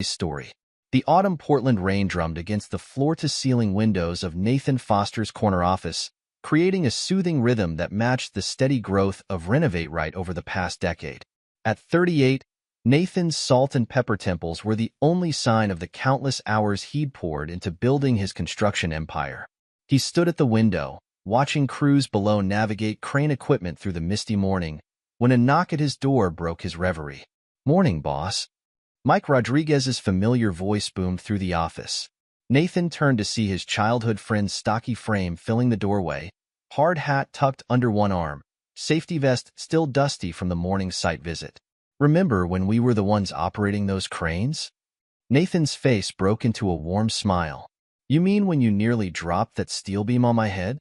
story. The autumn Portland rain drummed against the floor-to-ceiling windows of Nathan Foster's corner office, creating a soothing rhythm that matched the steady growth of Renovate Right over the past decade. At 38, Nathan's salt and pepper temples were the only sign of the countless hours he'd poured into building his construction empire. He stood at the window, watching crews below navigate crane equipment through the misty morning, when a knock at his door broke his reverie. "Morning, boss." Mike Rodriguez's familiar voice boomed through the office. Nathan turned to see his childhood friend's stocky frame filling the doorway, hard hat tucked under one arm, safety vest still dusty from the morning site visit. "Remember when we were the ones operating those cranes?" Nathan's face broke into a warm smile. "You mean when you nearly dropped that steel beam on my head?"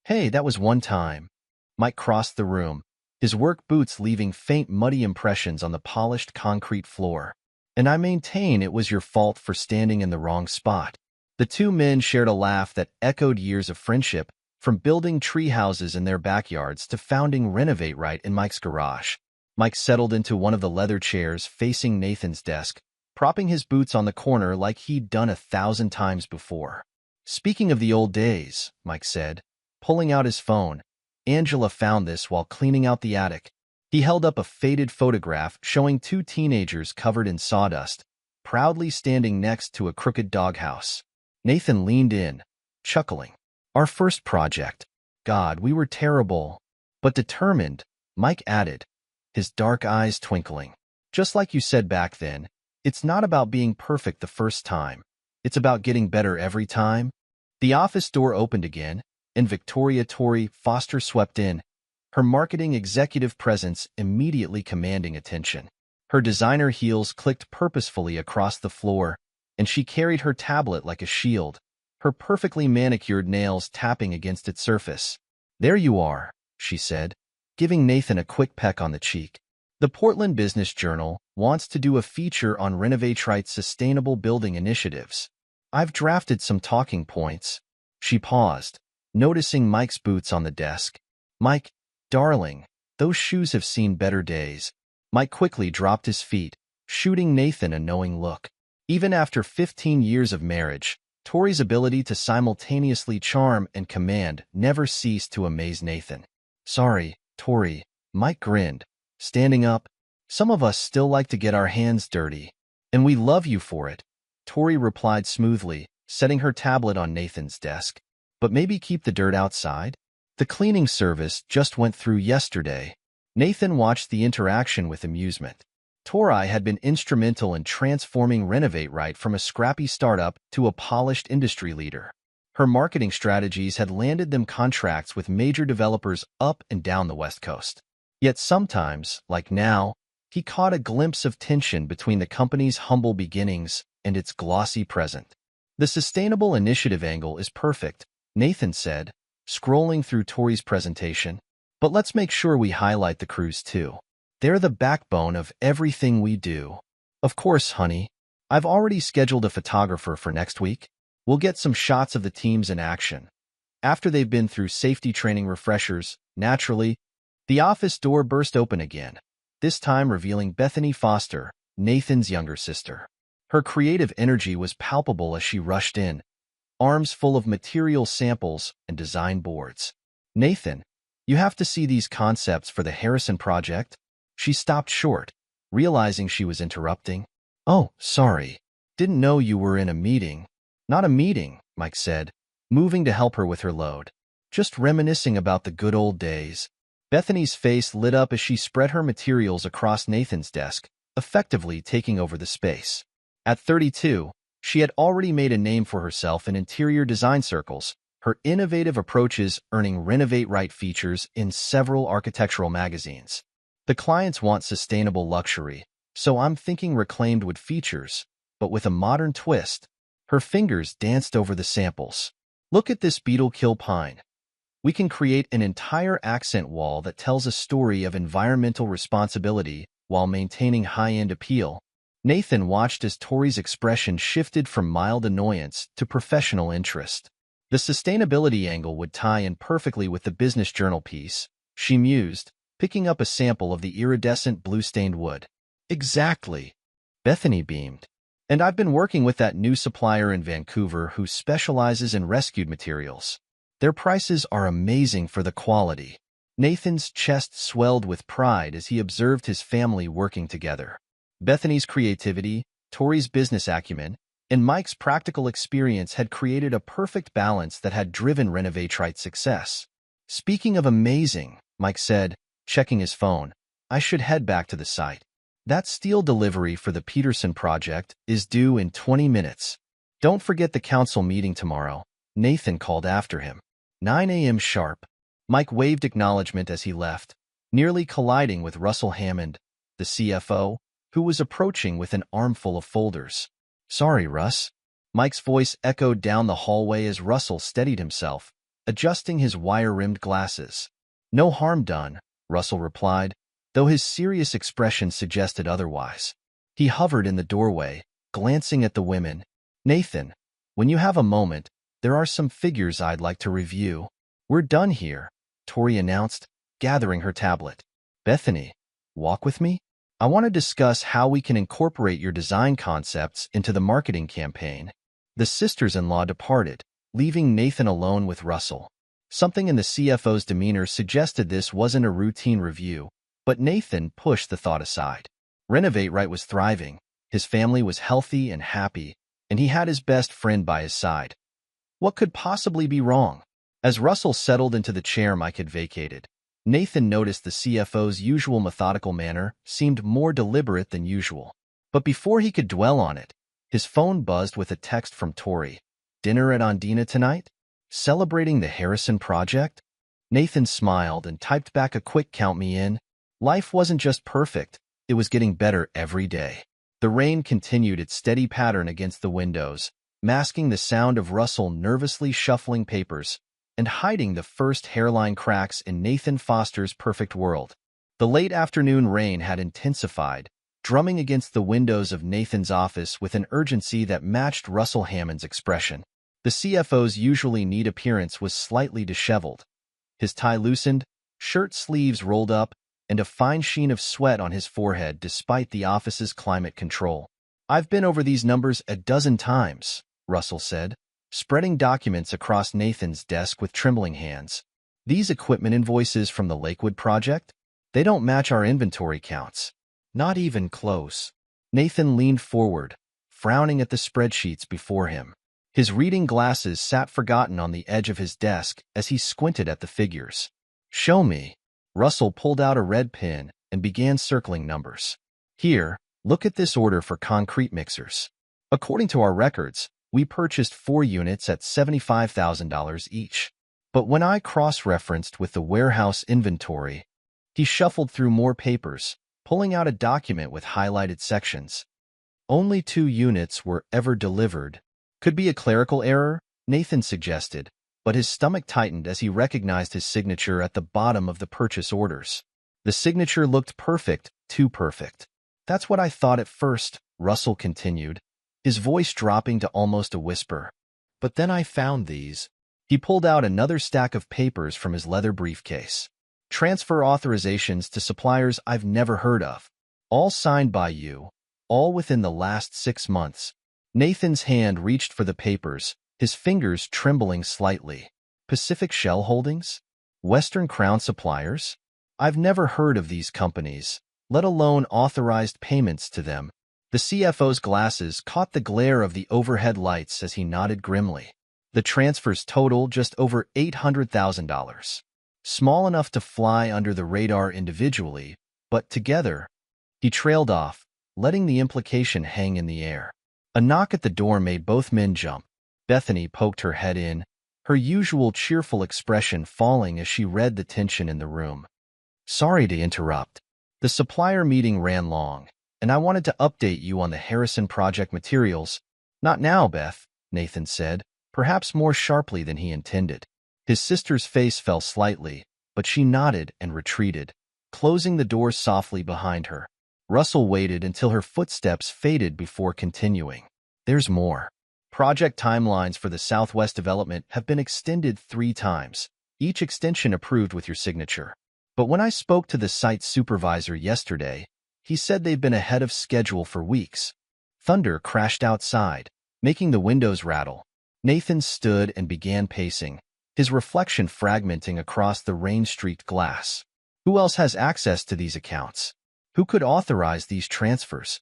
"Hey, that was one time." Mike crossed the room, his work boots leaving faint muddy impressions on the polished concrete floor. "And I maintain it was your fault for standing in the wrong spot." The two men shared a laugh that echoed years of friendship, from building tree houses in their backyards to founding Renovate Right in Mike's garage. Mike settled into one of the leather chairs facing Nathan's desk, propping his boots on the corner like he'd done 1,000 times before. "Speaking of the old days," Mike said, pulling out his phone. "Angela found this while cleaning out the attic." He held up a faded photograph showing two teenagers covered in sawdust, proudly standing next to a crooked doghouse. Nathan leaned in, chuckling. "Our first project. God, we were terrible, but determined," Mike added, his dark eyes twinkling. "Just like you said back then, it's not about being perfect the first time. It's about getting better every time." The office door opened again, and Victoria Torrey Foster swept in, her marketing executive presence immediately commanding attention. Her designer heels clicked purposefully across the floor, and she carried her tablet like a shield, her perfectly manicured nails tapping against its surface. "There you are," she said, giving Nathan a quick peck on the cheek. "The Portland Business Journal wants to do a feature on Renovate Right's sustainable building initiatives. I've drafted some talking points." She paused, noticing Mike's boots on the desk. "Mike, darling, those shoes have seen better days." Mike quickly dropped his feet, shooting Nathan a knowing look. Even after 15 years of marriage, Tori's ability to simultaneously charm and command never ceased to amaze Nathan. "Sorry, Tori," Mike grinned, standing up. "Some of us still like to get our hands dirty, and we love you for it," Tori replied smoothly, setting her tablet on Nathan's desk. "But maybe keep the dirt outside?" "The cleaning service just went through yesterday." Nathan watched the interaction with amusement. Tori had been instrumental in transforming Renovate Right from a scrappy startup to a polished industry leader. Her marketing strategies had landed them contracts with major developers up and down the West Coast. Yet sometimes, like now, he caught a glimpse of tension between the company's humble beginnings and its glossy present. "The sustainable initiative angle is perfect," Nathan said, scrolling through Tori's presentation. "But let's make sure we highlight the crews too. They're the backbone of everything we do." "Of course, honey. I've already scheduled a photographer for next week. We'll get some shots of the teams in action." After they've been through safety training refreshers, naturally, the office door burst open again, this time revealing Bethany Foster, Nathan's younger sister. Her creative energy was palpable as she rushed in, arms full of material samples and design boards. "Nathan, you have to see these concepts for the Harrison project." She stopped short, realizing she was interrupting. "Oh, sorry. Didn't know you were in a meeting." "Not a meeting," Mike said, moving to help her with her load. "Just reminiscing about the good old days." Bethany's face lit up as she spread her materials across Nathan's desk, effectively taking over the space. At 32, she had already made a name for herself in interior design circles, her innovative approaches earning Renovate Right features in several architectural magazines. "The clients want sustainable luxury, so I'm thinking reclaimed wood features, but with a modern twist." Her fingers danced over the samples. "Look at this beetle kill pine. We can create an entire accent wall that tells a story of environmental responsibility while maintaining high-end appeal." Nathan watched as Tori's expression shifted from mild annoyance to professional interest. The sustainability angle would tie in perfectly with the business journal piece, she mused, picking up a sample of the iridescent blue-stained wood. "Exactly." Bethany beamed. And I've been working with that new supplier in Vancouver who specializes in rescued materials. Their prices are amazing for the quality. Nathan's chest swelled with pride as he observed his family working together. Bethany's creativity, Tori's business acumen, and Mike's practical experience had created a perfect balance that had driven Renovate's success. Speaking of amazing, Mike said, checking his phone, I should head back to the site. That steel delivery for the Peterson project is due in 20 minutes. Don't forget the council meeting tomorrow, Nathan called after him. 9 a.m. sharp. Mike waved acknowledgement as he left, nearly colliding with Russell Hammond, the CFO, who was approaching with an armful of folders. Sorry, Russ. Mike's voice echoed down the hallway as Russell steadied himself, adjusting his wire-rimmed glasses. No harm done, Russell replied, though his serious expression suggested otherwise. He hovered in the doorway, glancing at the women. Nathan, when you have a moment, there are some figures I'd like to review. We're done here, Tori announced, gathering her tablet. Bethany, walk with me? I want to discuss how we can incorporate your design concepts into the marketing campaign. The sisters-in-law departed, leaving Nathan alone with Russell. Something in the CFO's demeanor suggested this wasn't a routine review, but Nathan pushed the thought aside. Renovate Right was thriving, his family was healthy and happy, and he had his best friend by his side. What could possibly be wrong? As Russell settled into the chair Mike had vacated, Nathan noticed the CFO's usual methodical manner seemed more deliberate than usual. But before he could dwell on it, his phone buzzed with a text from Tori. Dinner at Ondina tonight? Celebrating the Harrison project? Nathan smiled and typed back a quick count me in. Life wasn't just perfect, it was getting better every day. The rain continued its steady pattern against the windows, masking the sound of Russell nervously shuffling papers and hiding the first hairline cracks in Nathan Foster's perfect world. The late afternoon rain had intensified, drumming against the windows of Nathan's office with an urgency that matched Russell Hammond's expression. The CFO's usually neat appearance was slightly disheveled. His tie loosened, shirt sleeves rolled up, and a fine sheen of sweat on his forehead despite the office's climate control. I've been over these numbers a dozen times, Russell said, spreading documents across Nathan's desk with trembling hands. These equipment invoices from the Lakewood project? They don't match our inventory counts. Not even close. Nathan leaned forward, frowning at the spreadsheets before him. His reading glasses sat forgotten on the edge of his desk as he squinted at the figures. Show me. Russell pulled out a red pen and began circling numbers. Here, look at this order for concrete mixers. According to our records, we purchased 4 units at $75,000 each. But when I cross-referenced with the warehouse inventory, he shuffled through more papers, pulling out a document with highlighted sections. Only 2 units were ever delivered. Could be a clerical error, Nathan suggested, but his stomach tightened as he recognized his signature at the bottom of the purchase orders. The signature looked perfect, too perfect. That's what I thought at first, Russell continued, his voice dropping to almost a whisper. But then I found these. He pulled out another stack of papers from his leather briefcase. Transfer authorizations to suppliers I've never heard of. All signed by you, all within the last 6 months. Nathan's hand reached for the papers, his fingers trembling slightly. Pacific Shell Holdings? Western Crown Suppliers? I've never heard of these companies, let alone authorized payments to them. The CFO's glasses caught the glare of the overhead lights as he nodded grimly. The transfers total just over $800,000. Small enough to fly under the radar individually, but together. He trailed off, letting the implication hang in the air. A knock at the door made both men jump. Bethany poked her head in, her usual cheerful expression falling as she read the tension in the room. Sorry to interrupt. The supplier meeting ran long, and I wanted to update you on the Harrison project materials. Not now, Beth, Nathan said, perhaps more sharply than he intended. His sister's face fell slightly, but she nodded and retreated, closing the door softly behind her. Russell waited until her footsteps faded before continuing. There's more. Project timelines for the Southwest development have been extended 3 times, each extension approved with your signature. But when I spoke to the site supervisor yesterday, he said they've been ahead of schedule for weeks. Thunder crashed outside, making the windows rattle. Nathan stood and began pacing, his reflection fragmenting across the rain-streaked glass. Who else has access to these accounts? Who could authorize these transfers?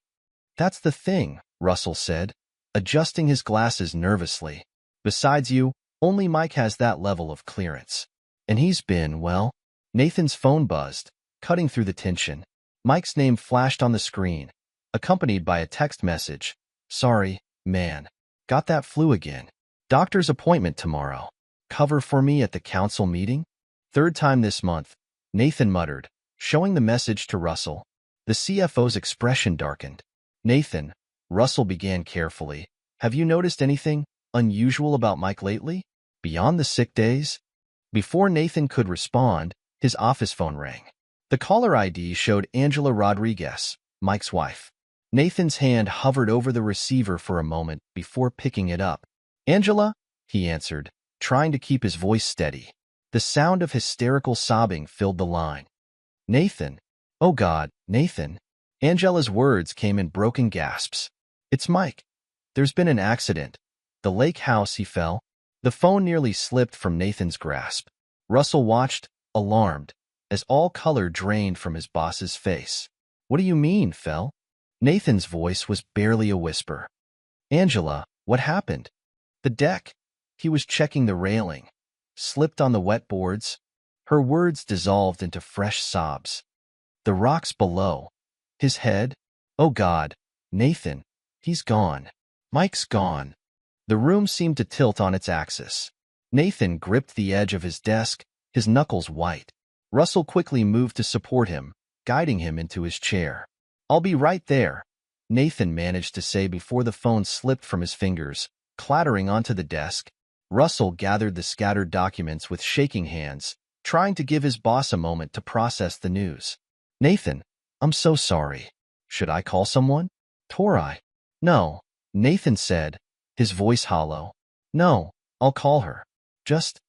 That's the thing, Russell said, adjusting his glasses nervously. Besides you, only Mike has that level of clearance. And he's been, well, Nathan's phone buzzed, cutting through the tension. Mike's name flashed on the screen, accompanied by a text message. Sorry, man. Got that flu again. Doctor's appointment tomorrow. Cover for me at the council meeting? Third time this month, Nathan muttered, showing the message to Russell. The CFO's expression darkened. Nathan, Russell began carefully, have you noticed anything unusual about Mike lately? Beyond the sick days? Before Nathan could respond, his office phone rang. The caller ID showed Angela Rodriguez, Mike's wife. Nathan's hand hovered over the receiver for a moment before picking it up. Angela, he answered, trying to keep his voice steady. The sound of hysterical sobbing filled the line. Nathan. Oh God, Nathan. Angela's words came in broken gasps. It's Mike. There's been an accident. The lake house, he fell. The phone nearly slipped from Nathan's grasp. Russell watched, alarmed, as all color drained from his boss's face. What do you mean, fell? Nathan's voice was barely a whisper. Angela, what happened? The deck. He was checking the railing. Slipped on the wet boards. Her words dissolved into fresh sobs. The rocks below. His head. Oh God, Nathan. He's gone. Mike's gone. The room seemed to tilt on its axis. Nathan gripped the edge of his desk, his knuckles white. Russell quickly moved to support him, guiding him into his chair. I'll be right there, Nathan managed to say before the phone slipped from his fingers, clattering onto the desk. Russell gathered the scattered documents with shaking hands, trying to give his boss a moment to process the news. Nathan, I'm so sorry. Should I call someone? Tori. No, Nathan said, his voice hollow. No, I'll call her. Just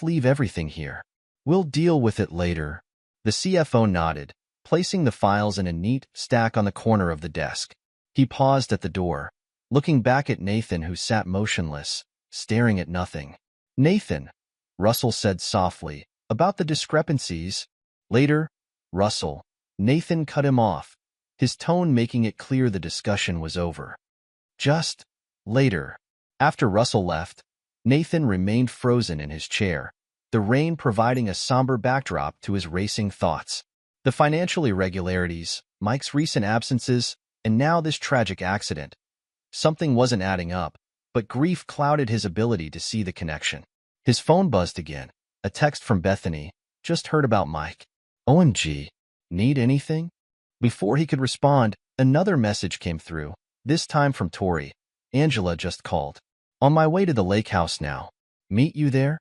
leave everything here. We'll deal with it later. The CFO nodded, placing the files in a neat stack on the corner of the desk. He paused at the door, looking back at Nathan, who sat motionless, staring at nothing. Nathan, Russell said softly, about the discrepancies. Later, Russell. Nathan cut him off, his tone making it clear the discussion was over. Just later. After Russell left, Nathan remained frozen in his chair, the rain providing a somber backdrop to his racing thoughts. The financial irregularities, Mike's recent absences, and now this tragic accident. Something wasn't adding up, but grief clouded his ability to see the connection. His phone buzzed again, a text from Bethany. Just heard about Mike. OMG. Need anything? Before he could respond, another message came through, this time from Tori. Angela just called. On my way to the lake house now. Meet you there?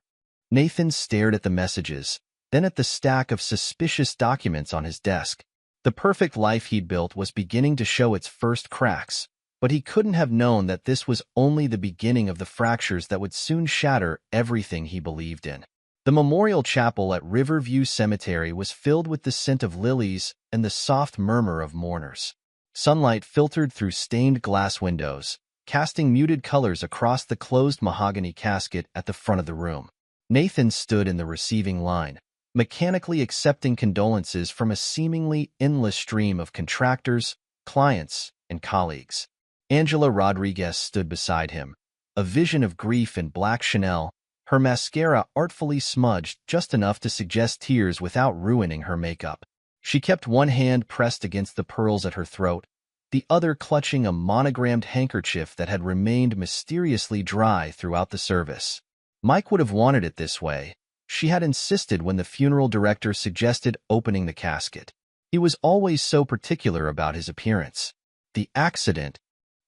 Nathan stared at the messages, then at the stack of suspicious documents on his desk. The perfect life he'd built was beginning to show its first cracks, but he couldn't have known that this was only the beginning of the fractures that would soon shatter everything he believed in. The memorial chapel at Riverview Cemetery was filled with the scent of lilies and the soft murmur of mourners. Sunlight filtered through stained glass windows, casting muted colors across the closed mahogany casket at the front of the room. Nathan stood in the receiving line, mechanically accepting condolences from a seemingly endless stream of contractors, clients, and colleagues. Angela Rodriguez stood beside him, a vision of grief in black Chanel, her mascara artfully smudged just enough to suggest tears without ruining her makeup. She kept one hand pressed against the pearls at her throat, the other clutching a monogrammed handkerchief that had remained mysteriously dry throughout the service. Mike would have wanted it this way. She had insisted when the funeral director suggested opening the casket. He was always so particular about his appearance. The accident.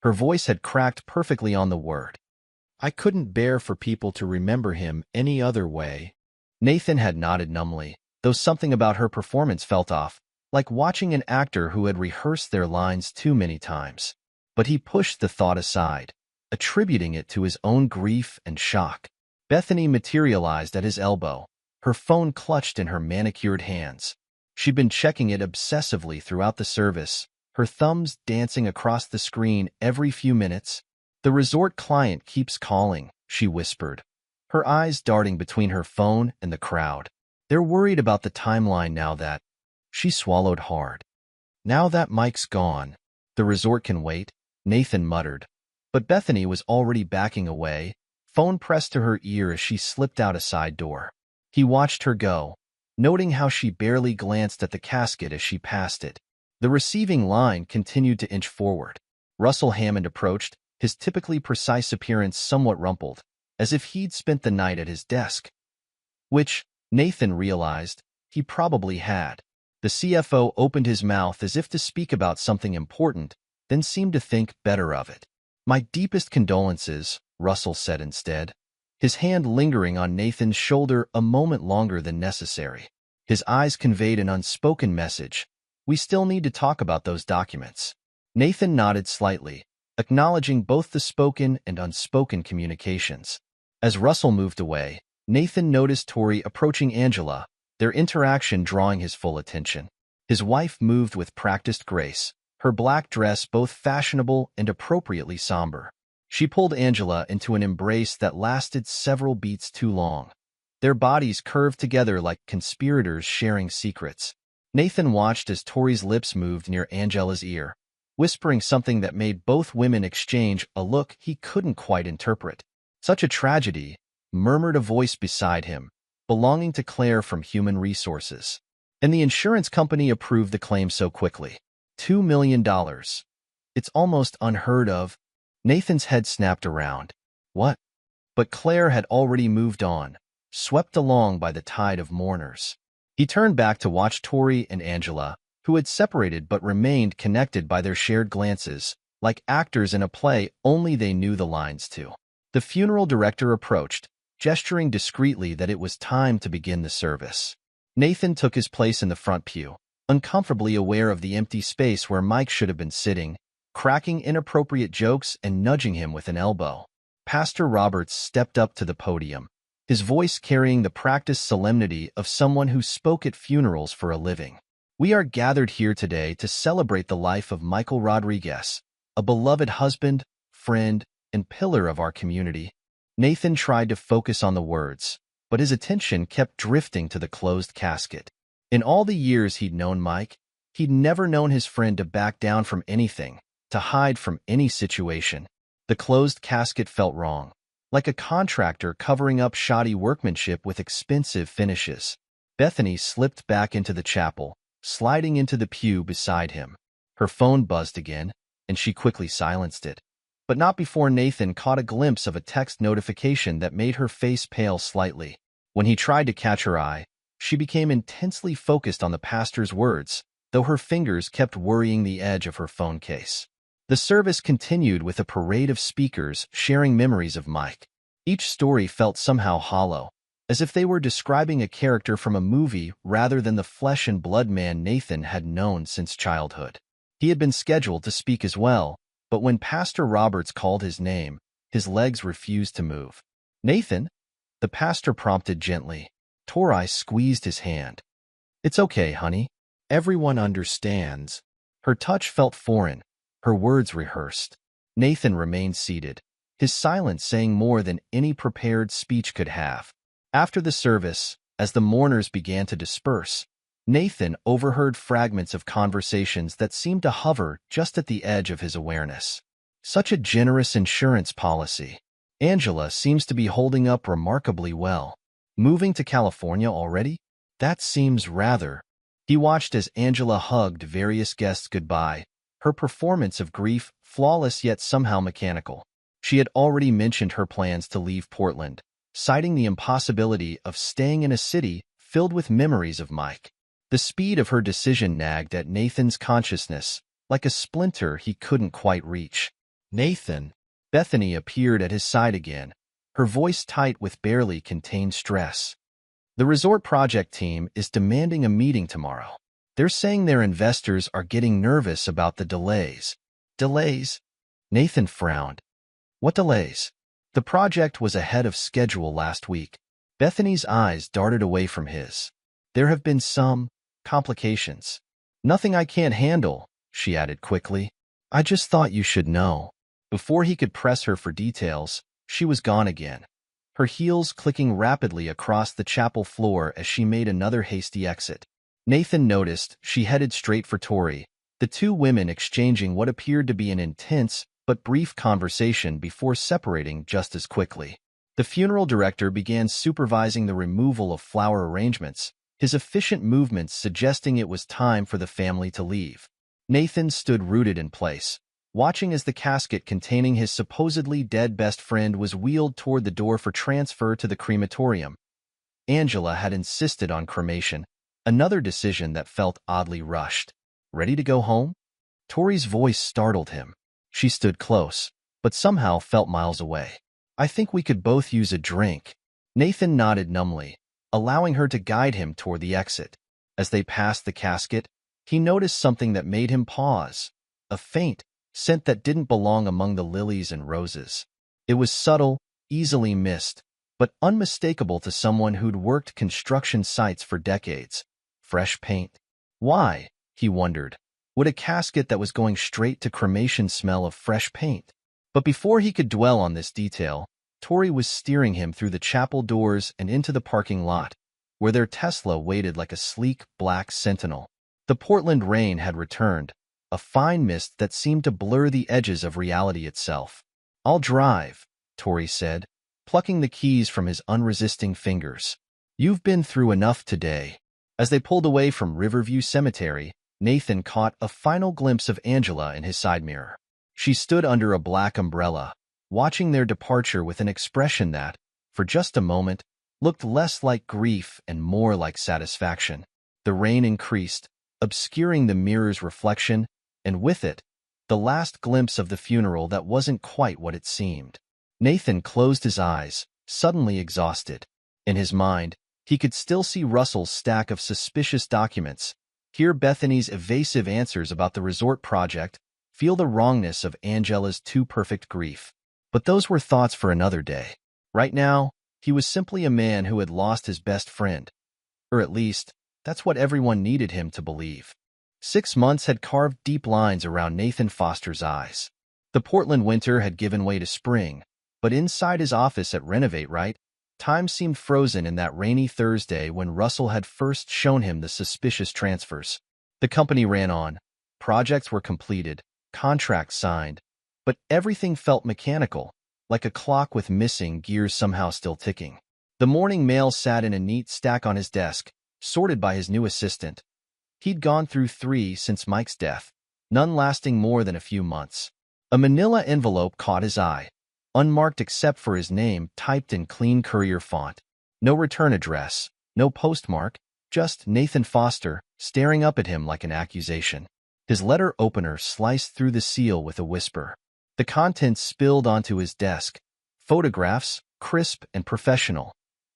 Her voice had cracked perfectly on the word. I couldn't bear for people to remember him any other way. Nathan had nodded numbly, though something about her performance felt off, like watching an actor who had rehearsed their lines too many times. But he pushed the thought aside, attributing it to his own grief and shock. Bethany materialized at his elbow, her phone clutched in her manicured hands. She'd been checking it obsessively throughout the service, her thumbs dancing across the screen every few minutes. "The resort client keeps calling," she whispered, her eyes darting between her phone and the crowd. "They're worried about the timeline now that—" She swallowed hard. "Now that Mike's gone, the resort can wait," Nathan muttered. But Bethany was already backing away, phone pressed to her ear as she slipped out a side door. He watched her go, noting how she barely glanced at the casket as she passed it. The receiving line continued to inch forward. Russell Hammond approached, his typically precise appearance somewhat rumpled, as if he'd spent the night at his desk. Which, Nathan realized, he probably had. The CFO opened his mouth as if to speak about something important, then seemed to think better of it. "My deepest condolences," Russell said instead, his hand lingering on Nathan's shoulder a moment longer than necessary. His eyes conveyed an unspoken message. "We still need to talk about those documents." Nathan nodded slightly, acknowledging both the spoken and unspoken communications. As Russell moved away, Nathan noticed Tori approaching Angela, their interaction drawing his full attention. His wife moved with practiced grace, her black dress both fashionable and appropriately somber. She pulled Angela into an embrace that lasted several beats too long. Their bodies curved together like conspirators sharing secrets. Nathan watched as Tori's lips moved near Angela's ear, whispering something that made both women exchange a look he couldn't quite interpret. "Such a tragedy," murmured a voice beside him, belonging to Claire from Human Resources. "And the insurance company approved the claim so quickly. $2 million. It's almost unheard of." Nathan's head snapped around. "What?" But Claire had already moved on, swept along by the tide of mourners. He turned back to watch Tori and Angela, who had separated but remained connected by their shared glances, like actors in a play only they knew the lines to. The funeral director approached, gesturing discreetly that it was time to begin the service. Nathan took his place in the front pew, uncomfortably aware of the empty space where Mike should have been sitting, cracking inappropriate jokes and nudging him with an elbow. Pastor Roberts stepped up to the podium, his voice carrying the practiced solemnity of someone who spoke at funerals for a living. "We are gathered here today to celebrate the life of Michael Rodriguez, a beloved husband, friend, and pillar of our community." Nathan tried to focus on the words, but his attention kept drifting to the closed casket. In all the years he'd known Mike, he'd never known his friend to back down from anything, to hide from any situation. The closed casket felt wrong, like a contractor covering up shoddy workmanship with expensive finishes. Bethany slipped back into the chapel, sliding into the pew beside him. Her phone buzzed again, and she quickly silenced it. But not before Nathan caught a glimpse of a text notification that made her face pale slightly. When he tried to catch her eye, she became intensely focused on the pastor's words, though her fingers kept worrying the edge of her phone case. The service continued with a parade of speakers sharing memories of Mike. Each story felt somehow hollow, as if they were describing a character from a movie rather than the flesh and blood man Nathan had known since childhood. He had been scheduled to speak as well, but when Pastor Roberts called his name, his legs refused to move. "Nathan?" the pastor prompted gently. Tori squeezed his hand. "It's okay, honey. Everyone understands." Her touch felt foreign, her words rehearsed. Nathan remained seated, his silence saying more than any prepared speech could have. After the service, as the mourners began to disperse, Nathan overheard fragments of conversations that seemed to hover just at the edge of his awareness. "Such a generous insurance policy. Angela seems to be holding up remarkably well. Moving to California already? That seems rather." He watched as Angela hugged various guests goodbye, her performance of grief flawless yet somehow mechanical. She had already mentioned her plans to leave Portland, citing the impossibility of staying in a city filled with memories of Mike. The speed of her decision nagged at Nathan's consciousness, like a splinter he couldn't quite reach. "Nathan!" Bethany appeared at his side again, her voice tight with barely contained stress. "The resort project team is demanding a meeting tomorrow. They're saying their investors are getting nervous about the delays." "Delays?" Nathan frowned. "What delays?" "The project was ahead of schedule last week." Bethany's eyes darted away from his. "There have been some complications." "Nothing I can't handle," she added quickly. I just thought you should know. Before he could press her for details, she was gone again, her heels clicking rapidly across the chapel floor as she made another hasty exit. Nathan noticed she headed straight for Tori, the two women exchanging what appeared to be an intense but brief conversation before separating just as quickly. The funeral director began supervising the removal of flower arrangements, his efficient movements suggesting it was time for the family to leave. Nathan stood rooted in place, watching as the casket containing his supposedly dead best friend was wheeled toward the door for transfer to the crematorium. Angela had insisted on cremation, another decision that felt oddly rushed. Ready to go home? Tori's voice startled him. She stood close, but somehow felt miles away. I think we could both use a drink. Nathan nodded numbly, allowing her to guide him toward the exit. As they passed the casket, he noticed something that made him pause. A faint scent that didn't belong among the lilies and roses. It was subtle, easily missed, but unmistakable to someone who'd worked construction sites for decades. Fresh paint. Why, he wondered, would a casket that was going straight to cremation smell of fresh paint? But before he could dwell on this detail, Tori was steering him through the chapel doors and into the parking lot, where their Tesla waited like a sleek, black sentinel. The Portland rain had returned, a fine mist that seemed to blur the edges of reality itself. I'll drive, Tori said, plucking the keys from his unresisting fingers. You've been through enough today. As they pulled away from Riverview Cemetery, Nathan caught a final glimpse of Angela in his side mirror. She stood under a black umbrella, watching their departure with an expression that, for just a moment, looked less like grief and more like satisfaction. The rain increased, obscuring the mirror's reflection, and with it, the last glimpse of the funeral that wasn't quite what it seemed. Nathan closed his eyes, suddenly exhausted. In his mind, he could still see Russell's stack of suspicious documents, hear Bethany's evasive answers about the resort project, feel the wrongness of Angela's too-perfect grief. But those were thoughts for another day. Right now, he was simply a man who had lost his best friend. Or at least, that's what everyone needed him to believe. 6 months had carved deep lines around Nathan Foster's eyes. The Portland winter had given way to spring, but inside his office at Renovate Right, time seemed frozen in that rainy Thursday when Russell had first shown him the suspicious transfers. The company ran on. Projects were completed, contracts signed, but everything felt mechanical, like a clock with missing gears somehow still ticking. The morning mail sat in a neat stack on his desk, sorted by his new assistant. He'd gone through 3 since Mike's death, none lasting more than a few months. A manila envelope caught his eye, unmarked except for his name typed in clean courier font. No return address, no postmark, just Nathan Foster staring up at him like an accusation. His letter opener sliced through the seal with a whisper. The contents spilled onto his desk, photographs, crisp and professional,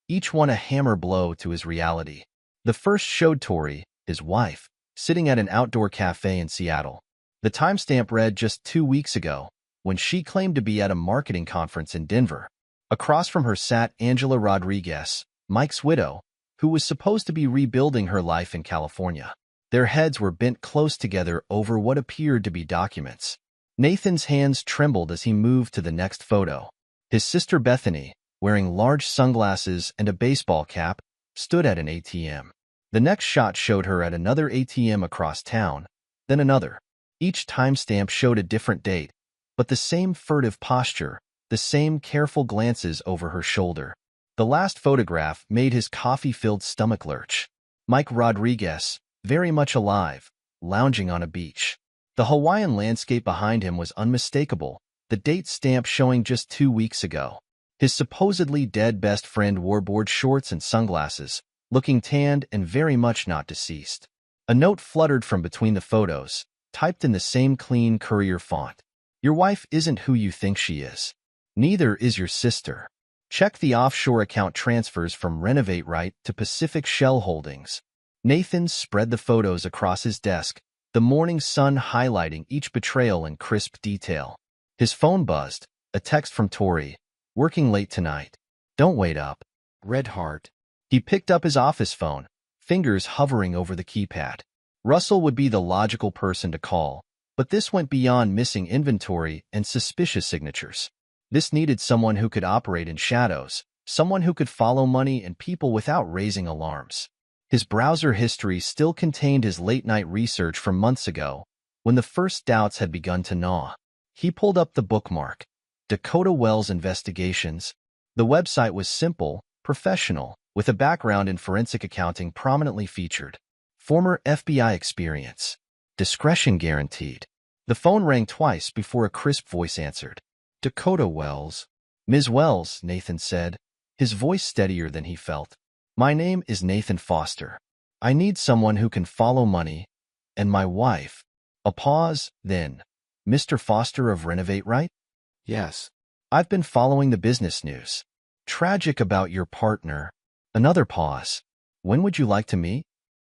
each one a hammer blow to his reality. The first showed Tori, his wife, sitting at an outdoor cafe in Seattle. The timestamp read just 2 weeks ago, when she claimed to be at a marketing conference in Denver. Across from her sat Angela Rodriguez, Mike's widow, who was supposed to be rebuilding her life in California. Their heads were bent close together over what appeared to be documents. Nathan's hands trembled as he moved to the next photo. His sister Bethany, wearing large sunglasses and a baseball cap, stood at an ATM. The next shot showed her at another ATM across town, then another. Each timestamp showed a different date, but the same furtive posture, the same careful glances over her shoulder. The last photograph made his coffee-filled stomach lurch. Mike Rodriguez, very much alive, lounging on a beach. The Hawaiian landscape behind him was unmistakable, the date stamp showing just 2 weeks ago. His supposedly dead best friend wore board shorts and sunglasses, looking tanned and very much not deceased. A note fluttered from between the photos, typed in the same clean courier font. Your wife isn't who you think she is. Neither is your sister. Check the offshore account transfers from Renovate Right to Pacific Shell Holdings. Nathan spread the photos across his desk, the morning sun highlighting each betrayal in crisp detail. His phone buzzed, a text from Tori. Working late tonight. Don't wait up. Red heart. He picked up his office phone, fingers hovering over the keypad. Russell would be the logical person to call, But this went beyond missing inventory and suspicious signatures. This needed someone who could operate in shadows, someone who could follow money and people without raising alarms. His browser history still contained his late-night research from months ago, when the first doubts had begun to gnaw. He pulled up the bookmark, Dakota Wells Investigations. The website was simple, professional, with a background in forensic accounting prominently featured. Former FBI experience. Discretion guaranteed. The phone rang twice before a crisp voice answered. Dakota Wells. Ms. Wells, Nathan said, his voice steadier than he felt. My name is Nathan Foster. I need someone who can follow money, and my wife. A pause, then. Mr. Foster of Renovate, right? Yes. I've been following the business news. Tragic about your partner. Another pause. When would you like to meet?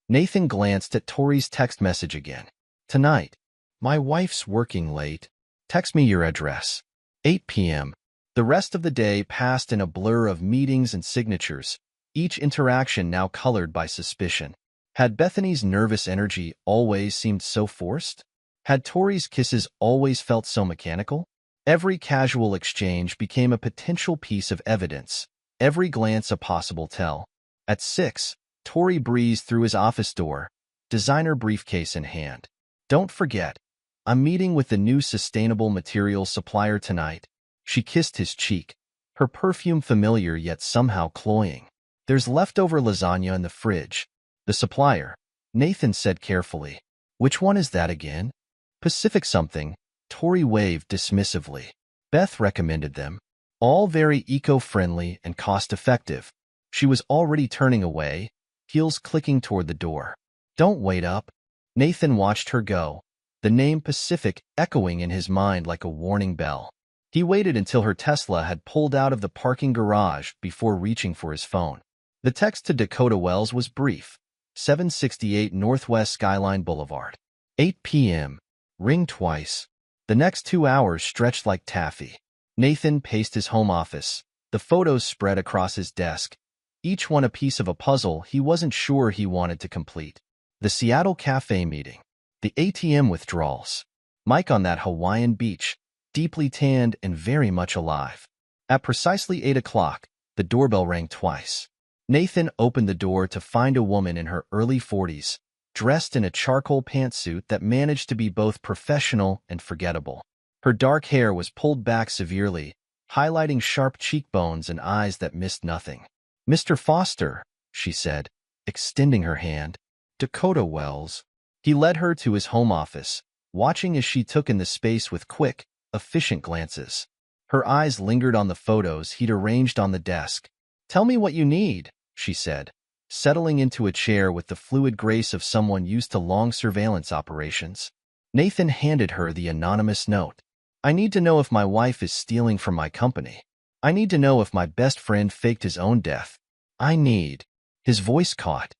Nathan glanced at Tori's text message again. Tonight. My wife's working late. Text me your address. 8 p.m. The rest of the day passed in a blur of meetings and signatures, each interaction now colored by suspicion. Had Bethany's nervous energy always seemed so forced? Had Tori's kisses always felt so mechanical? Every casual exchange became a potential piece of evidence, every glance a possible tell. At 6, Tori breezed through his office door, designer briefcase in hand. Don't forget, I'm meeting with the new sustainable materials supplier tonight. She kissed his cheek, her perfume familiar yet somehow cloying. There's leftover lasagna in the fridge. The supplier, Nathan said carefully. Which one is that again? Pacific something, Tori waved dismissively. Beth recommended them. All very eco-friendly and cost-effective. She was already turning away, heels clicking toward the door. Don't wait up. Nathan watched her go, the name Pacific echoing in his mind like a warning bell. He waited until her Tesla had pulled out of the parking garage before reaching for his phone. The text to Dakota Wells was brief. 768 Northwest Skyline Boulevard. 8 p.m. Ring twice. The next 2 hours stretched like taffy. Nathan paced his home office, the photos spread across his desk, each one a piece of a puzzle he wasn't sure he wanted to complete. The Seattle Cafe meeting. The ATM withdrawals. Mike on that Hawaiian beach, deeply tanned and very much alive. At precisely 8 o'clock, the doorbell rang twice. Nathan opened the door to find a woman in her early 40s, dressed in a charcoal pantsuit that managed to be both professional and forgettable. Her dark hair was pulled back severely, highlighting sharp cheekbones and eyes that missed nothing. Mr. Foster, she said, extending her hand. Dakota Wells. He led her to his home office, watching as she took in the space with quick, efficient glances. Her eyes lingered on the photos he'd arranged on the desk. Tell me what you need, she said, settling into a chair with the fluid grace of someone used to long surveillance operations. Nathan handed her the anonymous note. I need to know if my wife is stealing from my company. I need to know if my best friend faked his own death. I need. His voice caught.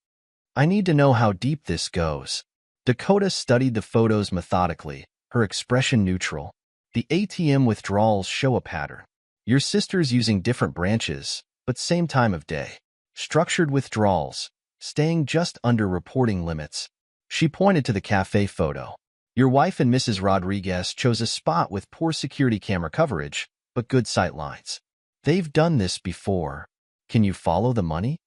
I need to know how deep this goes. Dakota studied the photos methodically, her expression neutral. The ATM withdrawals show a pattern. Your sister's using different branches, but same time of day. Structured withdrawals, staying just under reporting limits. She pointed to the cafe photo. Your wife and Mrs. Rodriguez chose a spot with poor security camera coverage, but good sight lines. They've done this before. Can you follow the money?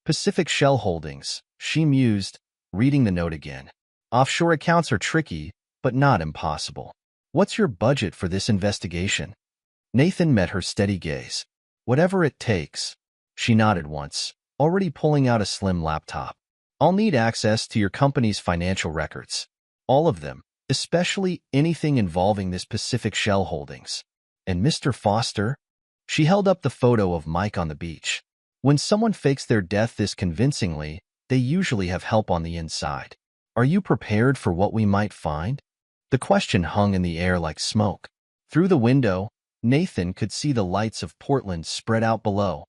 Pacific Shell Holdings, she mused, reading the note again. Offshore accounts are tricky, but not impossible. What's your budget for this investigation? Nathan met her steady gaze. Whatever it takes. She nodded once, already pulling out a slim laptop. I'll need access to your company's financial records. All of them, especially anything involving this Pacific Shell Holdings. And Mr. Foster? She held up the photo of Mike on the beach. When someone fakes their death this convincingly, they usually have help on the inside. Are you prepared for what we might find? The question hung in the air like smoke. Through the window, Nathan could see the lights of Portland spread out below,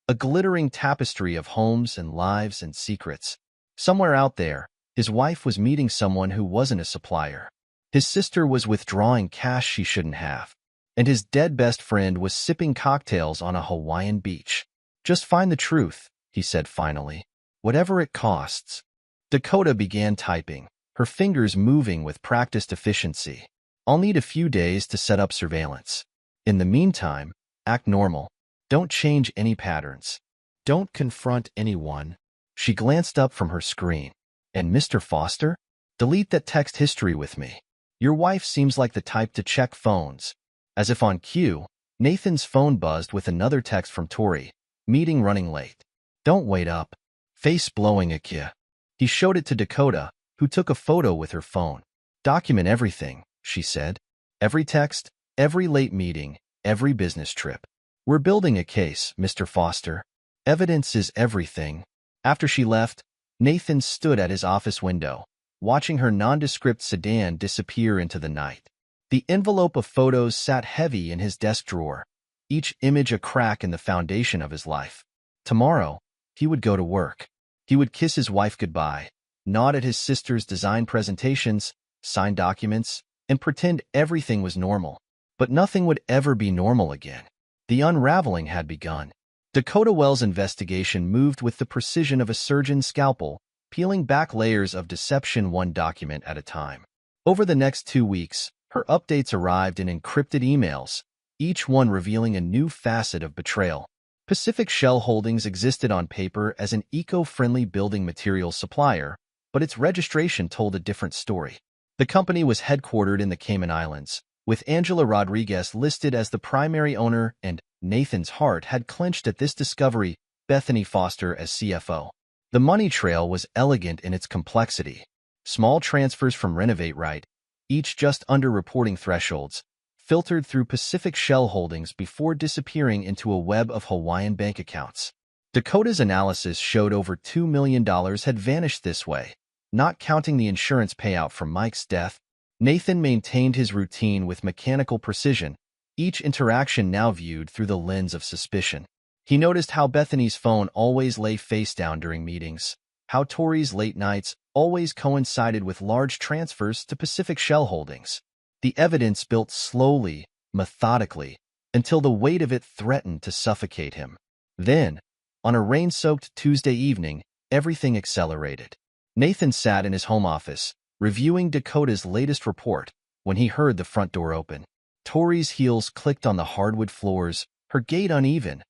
a glittering tapestry of homes and lives and secrets. Somewhere out there, his wife was meeting someone who wasn't a supplier. His sister was withdrawing cash she shouldn't have. And his dead best friend was sipping cocktails on a Hawaiian beach. Just find the truth, he said finally. Whatever it costs. Dakota began typing, her fingers moving with practiced efficiency. I'll need a few days to set up surveillance. In the meantime, act normal. Don't change any patterns. Don't confront anyone. She glanced up from her screen. And Mr. Foster? Delete that text history with me. Your wife seems like the type to check phones. As if on cue, Nathan's phone buzzed with another text from Tori. Meeting running late. Don't wait up. Face blowing a kia. He showed it to Dakota, who took a photo with her phone. Document everything, she said. Every text, every late meeting, every business trip. We're building a case, Mr. Foster. Evidence is everything. After she left, Nathan stood at his office window, watching her nondescript sedan disappear into the night. The envelope of photos sat heavy in his desk drawer, each image a crack in the foundation of his life. Tomorrow, he would go to work. He would kiss his wife goodbye, nod at his sister's design presentations, sign documents, and pretend everything was normal. But nothing would ever be normal again. The unraveling had begun. Dakota Wells' investigation moved with the precision of a surgeon's scalpel, peeling back layers of deception one document at a time. Over the next 2 weeks, her updates arrived in encrypted emails, each one revealing a new facet of betrayal. Pacific Shell Holdings existed on paper as an eco-friendly building materials supplier, but its registration told a different story. The company was headquartered in the Cayman Islands, with Angela Rodriguez listed as the primary owner, and Nathan's heart had clenched at this discovery, Bethany Foster as CFO. The money trail was elegant in its complexity. Small transfers from Renovate Right, each just under reporting thresholds, filtered through Pacific Shell Holdings before disappearing into a web of Hawaiian bank accounts. Dakota's analysis showed over $2 million had vanished this way, not counting the insurance payout from Mike's death. Nathan maintained his routine with mechanical precision, each interaction now viewed through the lens of suspicion. He noticed how Bethany's phone always lay face down during meetings, how Tori's late nights always coincided with large transfers to Pacific Shell Holdings. The evidence built slowly, methodically, until the weight of it threatened to suffocate him. Then, on a rain-soaked Tuesday evening, everything accelerated. Nathan sat in his home office, reviewing Dakota's latest report, when he heard the front door open. Tori's heels clicked on the hardwood floors, her gait uneven.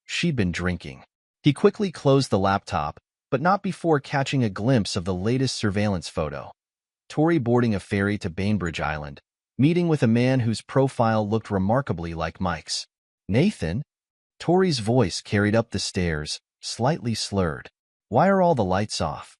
She'd been drinking. He quickly closed the laptop, but not before catching a glimpse of the latest surveillance photo. Tori boarding a ferry to Bainbridge Island, meeting with a man whose profile looked remarkably like Mike's. Nathan? Tori's voice carried up the stairs, slightly slurred. Why are all the lights off?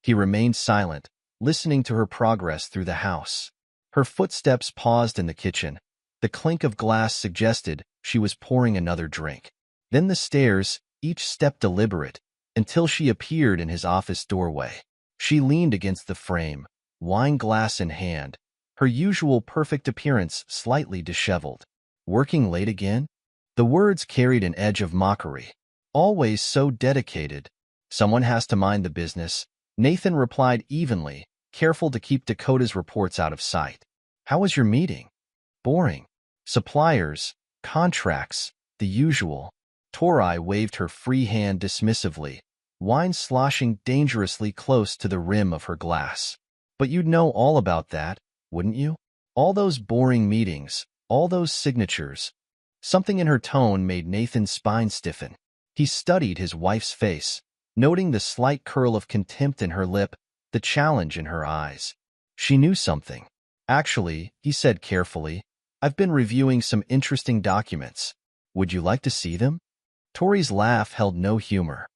He remained silent, listening to her progress through the house. Her footsteps paused in the kitchen. The clink of glass suggested she was pouring another drink. Then the stairs, each step deliberate, until she appeared in his office doorway. She leaned against the frame, wine glass in hand, her usual perfect appearance slightly disheveled. Working late again? The words carried an edge of mockery. Always so dedicated. Someone has to mind the business. Nathan replied evenly, careful to keep Dakota's reports out of sight. How was your meeting? Boring. Suppliers, contracts, the usual. Tori waved her free hand dismissively, wine sloshing dangerously close to the rim of her glass. But you'd know all about that, wouldn't you? All those boring meetings, all those signatures. Something in her tone made Nathan's spine stiffen. He studied his wife's face, noting the slight curl of contempt in her lip, the challenge in her eyes. She knew something. Actually, he said carefully, I've been reviewing some interesting documents. Would you like to see them? Tori's laugh held no humor.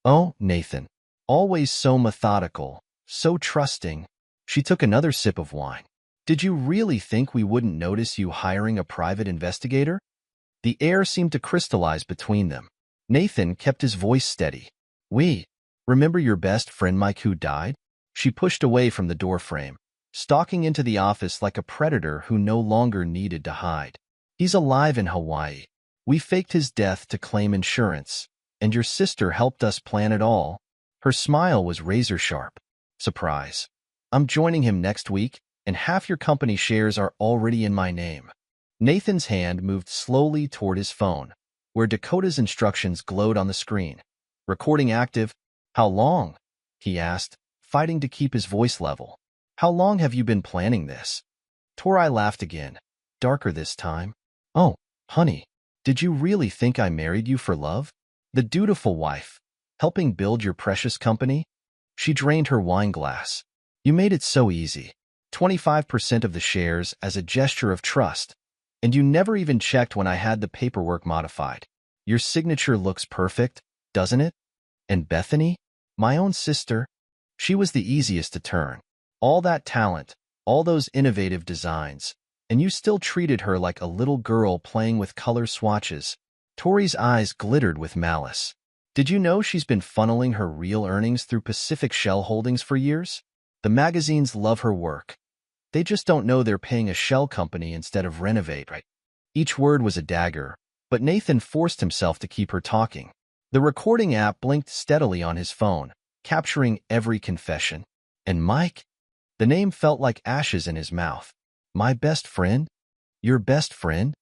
Oh, Nathan. Always so methodical, so trusting. She took another sip of wine. Did you really think we wouldn't notice you hiring a private investigator? The air seemed to crystallize between them. Nathan kept his voice steady. Remember your best friend Mike who died? She pushed away from the doorframe, stalking into the office like a predator who no longer needed to hide. He's alive in Hawaii. We faked his death to claim insurance, and your sister helped us plan it all. Her smile was razor-sharp. Surprise. I'm joining him next week, and half your company shares are already in my name. Nathan's hand moved slowly toward his phone, where Dakota's instructions glowed on the screen. Recording active. How long? He asked, fighting to keep his voice level. How long have you been planning this? Tori laughed again, darker this time. Oh, honey, did you really think I married you for love? The dutiful wife, helping build your precious company? She drained her wine glass. You made it so easy. 25% of the shares as a gesture of trust, and you never even checked when I had the paperwork modified. Your signature looks perfect, doesn't it? And Bethany, my own sister, she was the easiest to turn. All that talent, all those innovative designs, and you still treated her like a little girl playing with color swatches. Tori's eyes glittered with malice. Did you know she's been funneling her real earnings through Pacific Shell Holdings for years? The magazines love her work. They just don't know they're paying a shell company instead of Renovate, right? Each word was a dagger, but Nathan forced himself to keep her talking. The recording app blinked steadily on his phone, capturing every confession. And Mike? The name felt like ashes in his mouth. My best friend? Your best friend?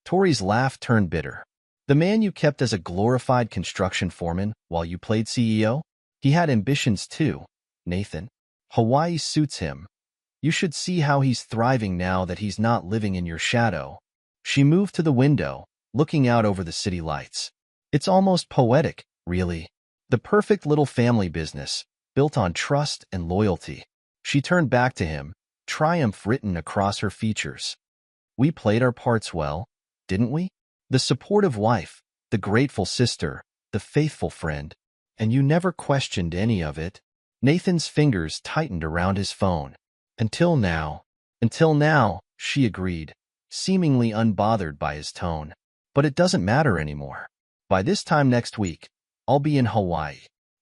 Tori's laugh turned bitter. The man you kept as a glorified construction foreman while you played CEO? He had ambitions too, Nathan. Hawaii suits him. You should see how he's thriving now that he's not living in your shadow. She moved to the window, looking out over the city lights. It's almost poetic, really. The perfect little family business, built on trust and loyalty. She turned back to him, triumph written across her features. We played our parts well, didn't we? The supportive wife, the grateful sister, the faithful friend. And you never questioned any of it. Nathan's fingers tightened around his phone. Until now, she agreed, seemingly unbothered by his tone. But it doesn't matter anymore. By this time next week, I'll be in Hawaii.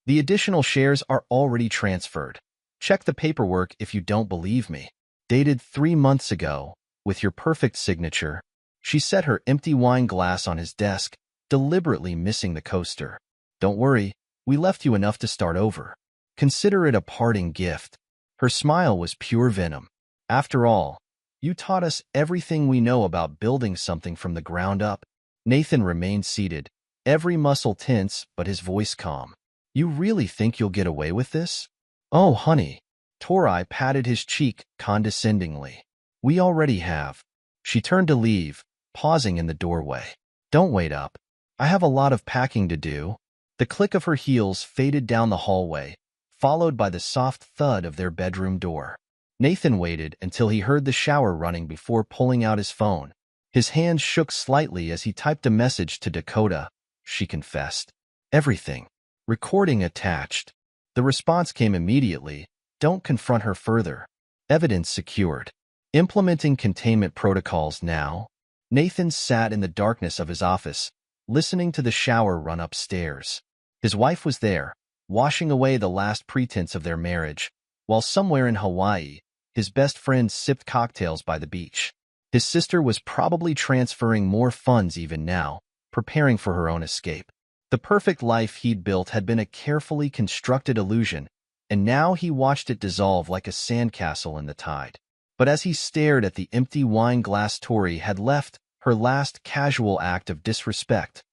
The additional shares are already transferred. Check the paperwork if you don't believe me. Dated 3 months ago, with your perfect signature. She set her empty wine glass on his desk, deliberately missing the coaster. Don't worry, we left you enough to start over. Consider it a parting gift. Her smile was pure venom. After all, you taught us everything we know about building something from the ground up. Nathan remained seated, every muscle tense but his voice calm. You really think you'll get away with this? Oh, honey. Tori patted his cheek condescendingly. We already have. She turned to leave, pausing in the doorway. Don't wait up. I have a lot of packing to do. The click of her heels faded down the hallway, followed by the soft thud of their bedroom door. Nathan waited until he heard the shower running before pulling out his phone. His hands shook slightly as he typed a message to Dakota. She confessed. Everything. Recording attached. The response came immediately. Don't confront her further. Evidence secured. Implementing containment protocols now. Nathan sat in the darkness of his office, listening to the shower run upstairs. His wife was there, washing away the last pretense of their marriage, while somewhere in Hawaii, his best friend sipped cocktails by the beach. His sister was probably transferring more funds even now, preparing for her own escape. The perfect life he'd built had been a carefully constructed illusion, and now he watched it dissolve like a sandcastle in the tide. But as he stared at the empty wine glass Tori had left her last casual act of disrespect,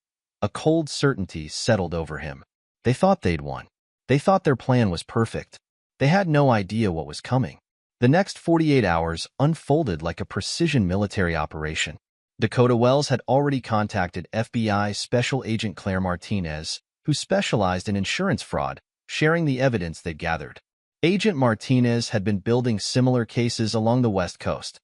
a cold certainty settled over him. They thought they'd won. They thought their plan was perfect. They had no idea what was coming. The next 48 hours unfolded like a precision military operation. Dakota Wells had already contacted FBI Special Agent Claire Martinez, who specialized in insurance fraud, sharing the evidence they'd gathered. Agent Martinez had been building similar cases along the West Coast.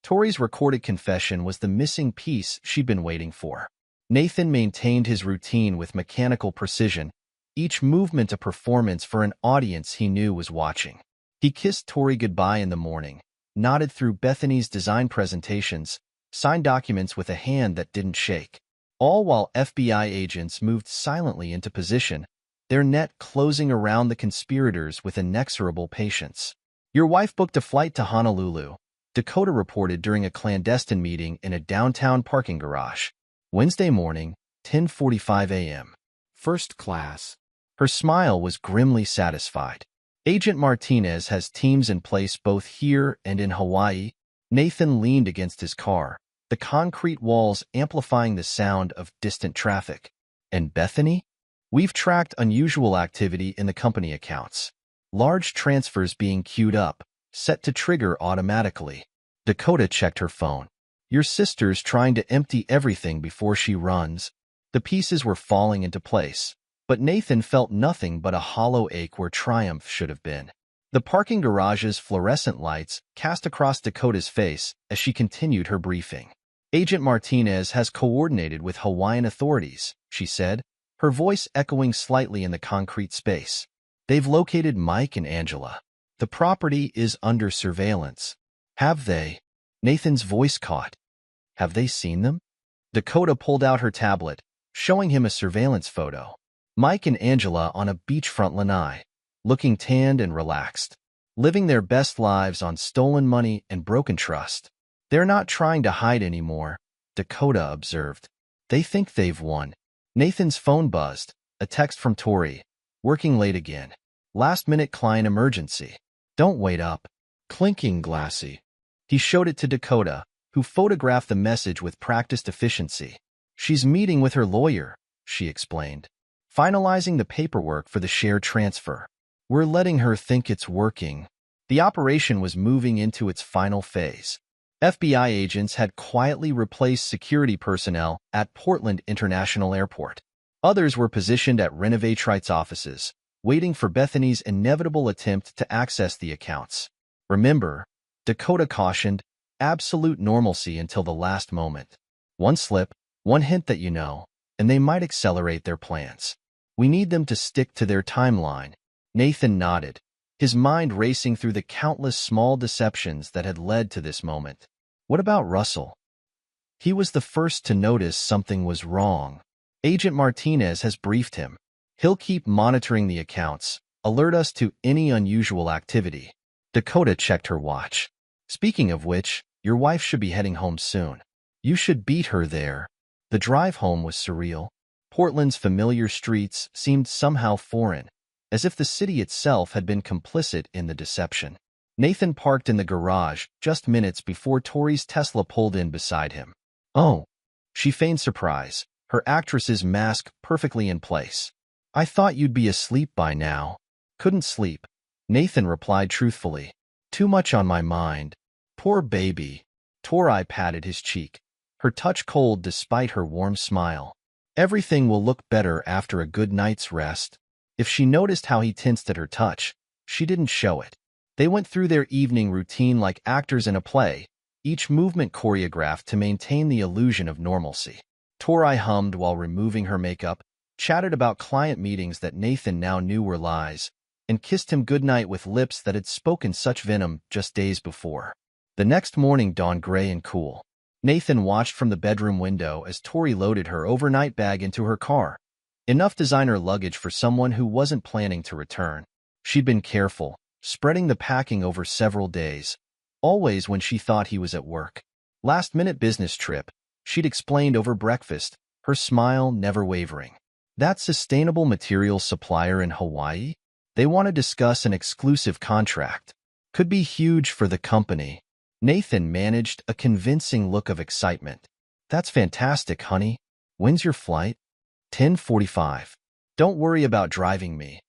Tori's recorded confession was the missing piece she'd been waiting for. Nathan maintained his routine with mechanical precision, each movement a performance for an audience he knew was watching. He kissed Tori goodbye in the morning, nodded through Bethany's design presentations, signed documents with a hand that didn't shake. All while FBI agents moved silently into position, their net closing around the conspirators with inexorable patience. Your wife booked a flight to Honolulu, Dakota reported during a clandestine meeting in a downtown parking garage. Wednesday morning, 10:45 a.m. First class. Her smile was grimly satisfied. Agent Martinez has teams in place both here and in Hawaii. Nathan leaned against his car, the concrete walls amplifying the sound of distant traffic. And Bethany? We've tracked unusual activity in the company accounts. Large transfers being queued up, set to trigger automatically. Dakota checked her phone. Your sister's trying to empty everything before she runs. The pieces were falling into place, but Nathan felt nothing but a hollow ache where triumph should have been. The parking garage's fluorescent lights cast across Dakota's face as she continued her briefing. Agent Martinez has coordinated with Hawaiian authorities, she said, her voice echoing slightly in the concrete space. They've located Mike and Angela. The property is under surveillance. Have they? Nathan's voice caught. Have they seen them? Dakota pulled out her tablet, showing him a surveillance photo. Mike and Angela on a beachfront lanai, looking tanned and relaxed, living their best lives on stolen money and broken trust. They're not trying to hide anymore, Dakota observed. They think they've won. Nathan's phone buzzed, a text from Tori. Working late again. Last-minute client emergency. Don't wait up. Clinking glassy. He showed it to Dakota, who photographed the message with practiced efficiency. She's meeting with her lawyer, she explained, finalizing the paperwork for the share transfer. We're letting her think it's working. The operation was moving into its final phase. FBI agents had quietly replaced security personnel at Portland International Airport. Others were positioned at revengestories offices, waiting for Bethany's inevitable attempt to access the accounts. Remember, Dakota cautioned, absolute normalcy until the last moment. One slip, one hint that you know, and they might accelerate their plans. We need them to stick to their timeline. Nathan nodded, his mind racing through the countless small deceptions that had led to this moment. What about Russell? He was the first to notice something was wrong. Agent Martinez has briefed him. He'll keep monitoring the accounts, alert us to any unusual activity. Dakota checked her watch. Speaking of which, your wife should be heading home soon. You should beat her there. The drive home was surreal. Portland's familiar streets seemed somehow foreign, as if the city itself had been complicit in the deception. Nathan parked in the garage just minutes before Tori's Tesla pulled in beside him. Oh, she feigned surprise, her actress's mask perfectly in place. I thought you'd be asleep by now. Couldn't sleep, Nathan replied truthfully. Too much on my mind. Poor baby. Tori patted his cheek, her touch cold despite her warm smile. Everything will look better after a good night's rest. If she noticed how he tensed at her touch, she didn't show it. They went through their evening routine like actors in a play, each movement choreographed to maintain the illusion of normalcy. Tori hummed while removing her makeup, chatted about client meetings that Nathan now knew were lies, and kissed him goodnight with lips that had spoken such venom just days before. The next morning dawned gray and cool. Nathan watched from the bedroom window as Tori loaded her overnight bag into her car. Enough designer luggage for someone who wasn't planning to return. She'd been careful, spreading the packing over several days, always when she thought he was at work. Last-minute business trip, she'd explained over breakfast, her smile never wavering. That sustainable materials supplier in Hawaii? They want to discuss an exclusive contract. Could be huge for the company. Nathan managed a convincing look of excitement. That's fantastic, honey. When's your flight? 10:45. Don't worry about driving me.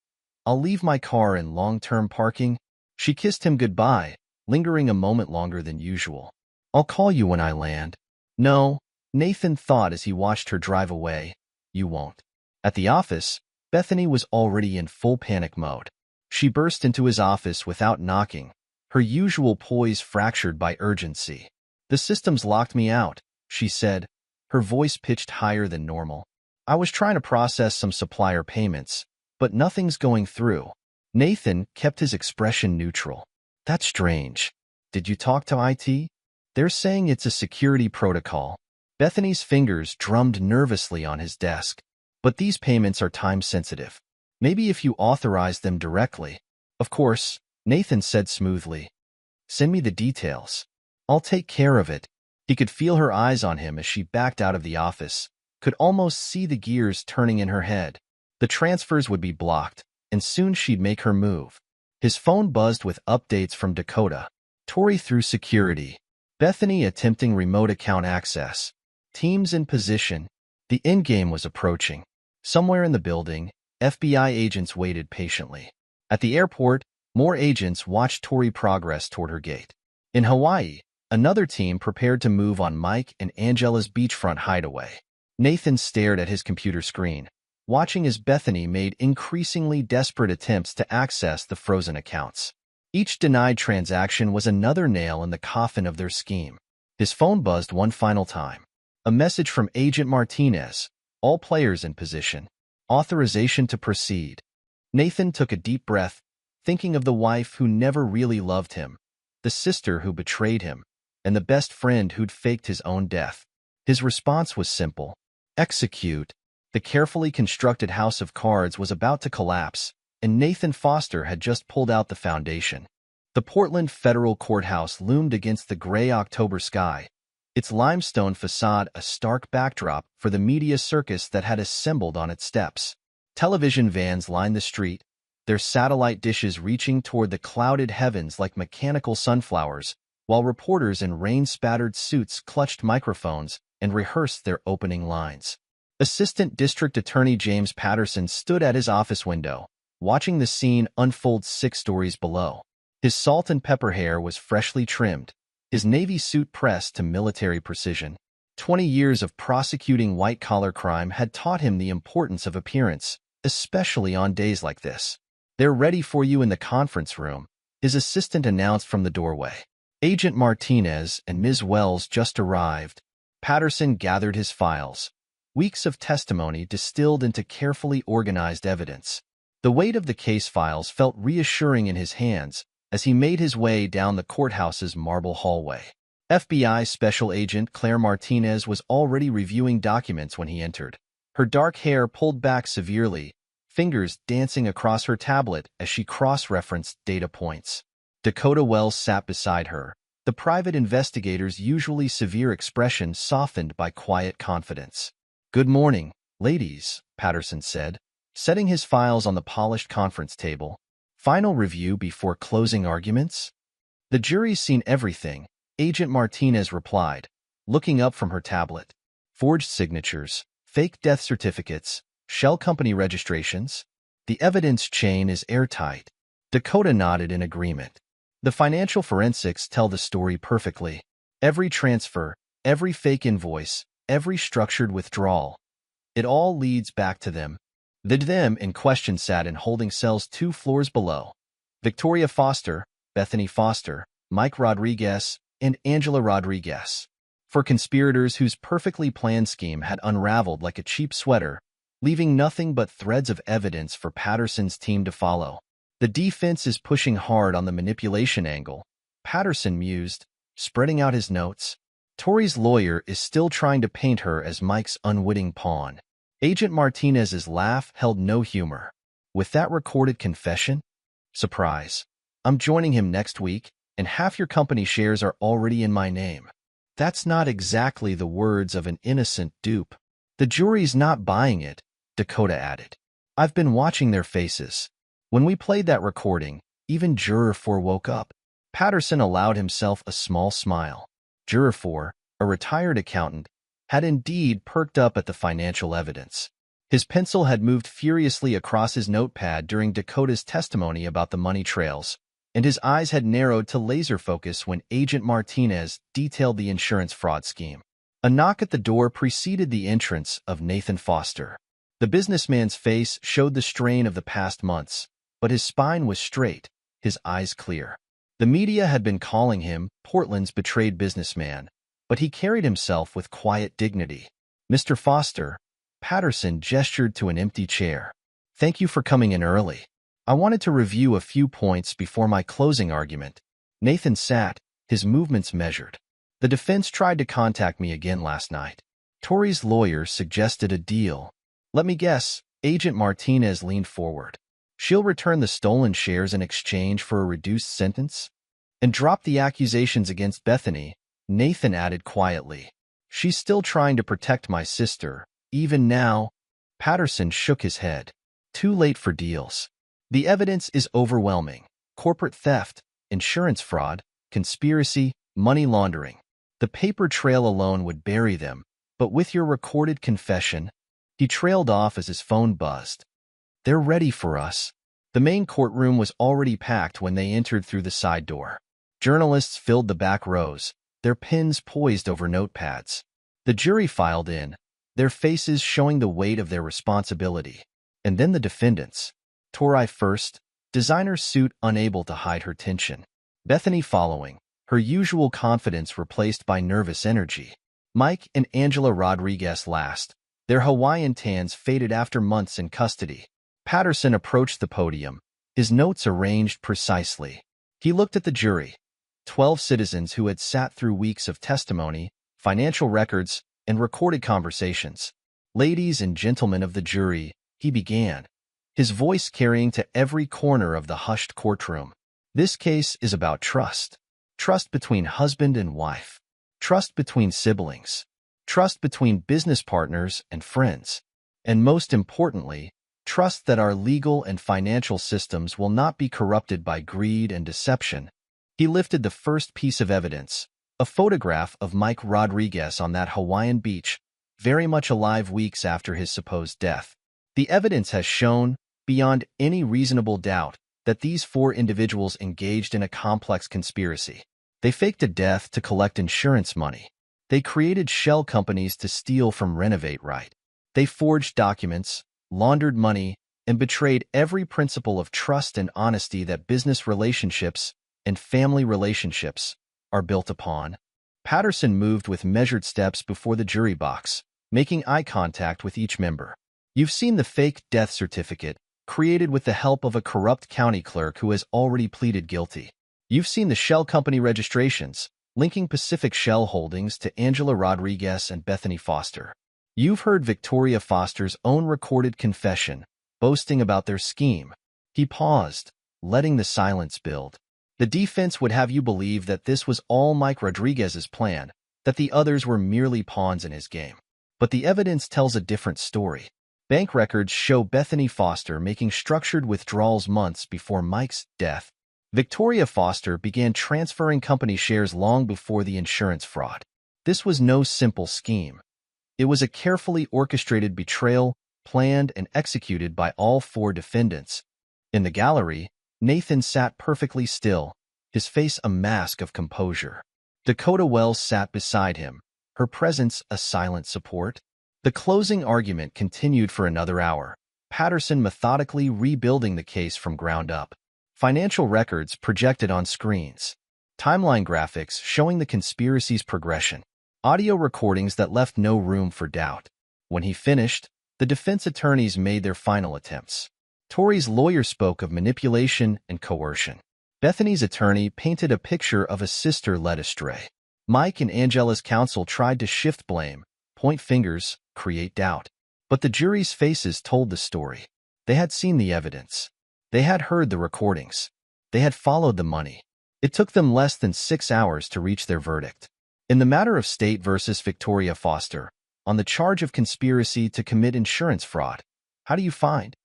I'll leave my car in long-term parking. She kissed him goodbye, lingering a moment longer than usual. I'll call you when I land. No, Nathan thought as he watched her drive away. You won't. At the office, Bethany was already in full panic mode. She burst into his office without knocking, her usual poise fractured by urgency. The systems locked me out, she said, her voice pitched higher than normal. I was trying to process some supplier payments, but nothing's going through. Nathan kept his expression neutral. That's strange. Did you talk to IT? They're saying it's a security protocol. Bethany's fingers drummed nervously on his desk. But these payments are time-sensitive. Maybe if you authorize them directly. Of course, Nathan said smoothly. Send me the details. I'll take care of it. He could feel her eyes on him as she backed out of the office, could almost see the gears turning in her head. The transfers would be blocked, and soon she'd make her move. His phone buzzed with updates from Dakota. Tori through security. Bethany attempting remote account access. Teams in position. The endgame was approaching. Somewhere in the building, FBI agents waited patiently. At the airport, More agents watched Tori progress toward her gate. In Hawaii, another team prepared to move on Mike and Angela's beachfront hideaway. Nathan stared at his computer screen, watching as Bethany made increasingly desperate attempts to access the frozen accounts. Each denied transaction was another nail in the coffin of their scheme. His phone buzzed one final time. A message from Agent Martinez. All players in position. Authorization to proceed. Nathan took a deep breath, thinking of the wife who never really loved him, the sister who betrayed him, and the best friend who'd faked his own death. His response was simple. Execute. The carefully constructed house of cards was about to collapse, and Nathan Foster had just pulled out the foundation. The Portland Federal Courthouse loomed against the gray October sky, its limestone facade a stark backdrop for the media circus that had assembled on its steps. Television vans lined the street, their satellite dishes reaching toward the clouded heavens like mechanical sunflowers, while reporters in rain-spattered suits clutched microphones and rehearsed their opening lines. Assistant District Attorney James Patterson stood at his office window, watching the scene unfold 6 stories below. His salt and pepper hair was freshly trimmed, his navy suit pressed to military precision. 20 years of prosecuting white-collar crime had taught him the importance of appearance, especially on days like this. "They're ready for you in the conference room," his assistant announced from the doorway. Agent Martinez and Ms. Wells just arrived. Patterson gathered his files. Weeks of testimony distilled into carefully organized evidence. The weight of the case files felt reassuring in his hands as he made his way down the courthouse's marble hallway. FBI Special Agent Claire Martinez was already reviewing documents when he entered. Her dark hair pulled back severely, fingers dancing across her tablet as she cross-referenced data points. Dakota Wells sat beside her, the private investigator's usually severe expression softened by quiet confidence. "Good morning, ladies," Patterson said, setting his files on the polished conference table. "Final review before closing arguments?" "The jury's seen everything," Agent Martinez replied, looking up from her tablet. "Forged signatures, fake death certificates, shell company registrations. The evidence chain is airtight." Dakota nodded in agreement. "The financial forensics tell the story perfectly. Every transfer, every fake invoice, every structured withdrawal. It all leads back to them." The them in question sat in holding cells 2 floors below. Victoria Foster, Bethany Foster, Mike Rodriguez, and Angela Rodriguez. For conspirators whose perfectly planned scheme had unraveled like a cheap sweater, leaving nothing but threads of evidence for Patterson's team to follow. "The defense is pushing hard on the manipulation angle," Patterson mused, spreading out his notes. "Tori's lawyer is still trying to paint her as Mike's unwitting pawn." Agent Martinez's laugh held no humor. "With that recorded confession? Surprise. I'm joining him next week, and half your company shares are already in my name." "That's not exactly the words of an innocent dupe." "The jury's not buying it," Dakota added. "I've been watching their faces. When we played that recording, even Juror 4 woke up." Patterson allowed himself a small smile. Juror 4, a retired accountant, had indeed perked up at the financial evidence. His pencil had moved furiously across his notepad during Dakota's testimony about the money trails, and his eyes had narrowed to laser focus when Agent Martinez detailed the insurance fraud scheme. A knock at the door preceded the entrance of Nathan Foster. The businessman's face showed the strain of the past months, but his spine was straight, his eyes clear. The media had been calling him Portland's betrayed businessman, but he carried himself with quiet dignity. "Mr. Foster," Patterson gestured to an empty chair. "Thank you for coming in early. I wanted to review a few points before my closing argument." Nathan sat, his movements measured. "The defense tried to contact me again last night. Tori's lawyer suggested a deal." "Let me guess," Agent Martinez leaned forward. "She'll return the stolen shares in exchange for a reduced sentence?" "And drop the accusations against Bethany," Nathan added quietly. "She's still trying to protect my sister, even now." Patterson shook his head. "Too late for deals. The evidence is overwhelming. Corporate theft, insurance fraud, conspiracy, money laundering. The paper trail alone would bury them, but with your recorded confession..." He trailed off as his phone buzzed. "They're ready for us." The main courtroom was already packed when they entered through the side door. Journalists filled the back rows, their pens poised over notepads. The jury filed in, their faces showing the weight of their responsibility. And then the defendants. Tori first, designer suit unable to hide her tension. Bethany following, her usual confidence replaced by nervous energy. Mike and Angela Rodriguez last, their Hawaiian tans faded after months in custody. Patterson approached the podium, his notes arranged precisely. He looked at the jury, 12 citizens who had sat through weeks of testimony, financial records, and recorded conversations. Ladies and gentlemen of the jury, he began, his voice carrying to every corner of the hushed courtroom. This case is about trust. Trust between husband and wife. Trust between siblings. Trust between business partners and friends. And most importantly, trust that our legal and financial systems will not be corrupted by greed and deception. He lifted the first piece of evidence, a photograph of Mike Rodriguez on that Hawaiian beach, very much alive weeks after his supposed death. The evidence has shown, beyond any reasonable doubt, that these 4 individuals engaged in a complex conspiracy. They faked a death to collect insurance money. They created shell companies to steal from Renovate Right. They forged documents, laundered money, and betrayed every principle of trust and honesty that business relationships and family relationships are built upon. Patterson moved with measured steps before the jury box, making eye contact with each member. You've seen the fake death certificate, created with the help of a corrupt county clerk who has already pleaded guilty. You've seen the shell company registrations, linking Pacific Shell Holdings to Angela Rodriguez and Bethany Foster. You've heard Victoria Foster's own recorded confession, boasting about their scheme. He paused, letting the silence build. The defense would have you believe that this was all Mike Rodriguez's plan, that the others were merely pawns in his game. But the evidence tells a different story. Bank records show Bethany Foster making structured withdrawals months before Mike's death. Victoria Foster began transferring company shares long before the insurance fraud. This was no simple scheme. It was a carefully orchestrated betrayal, planned and executed by all 4 defendants. In the gallery, Nathan sat perfectly still, his face a mask of composure. Dakota Wells sat beside him, her presence a silent support. The closing argument continued for another hour, Patterson methodically rebuilding the case from ground up. Financial records projected on screens. Timeline graphics showing the conspiracy's progression. Audio recordings that left no room for doubt. When he finished, the defense attorneys made their final attempts. Tori's lawyer spoke of manipulation and coercion. Bethany's attorney painted a picture of a sister led astray. Mike and Angela's counsel tried to shift blame, point fingers, create doubt. But the jury's faces told the story. They had seen the evidence. They had heard the recordings. They had followed the money. It took them less than 6 hours to reach their verdict. In the matter of State versus Victoria Foster, on the charge of conspiracy to commit insurance fraud, how do you find?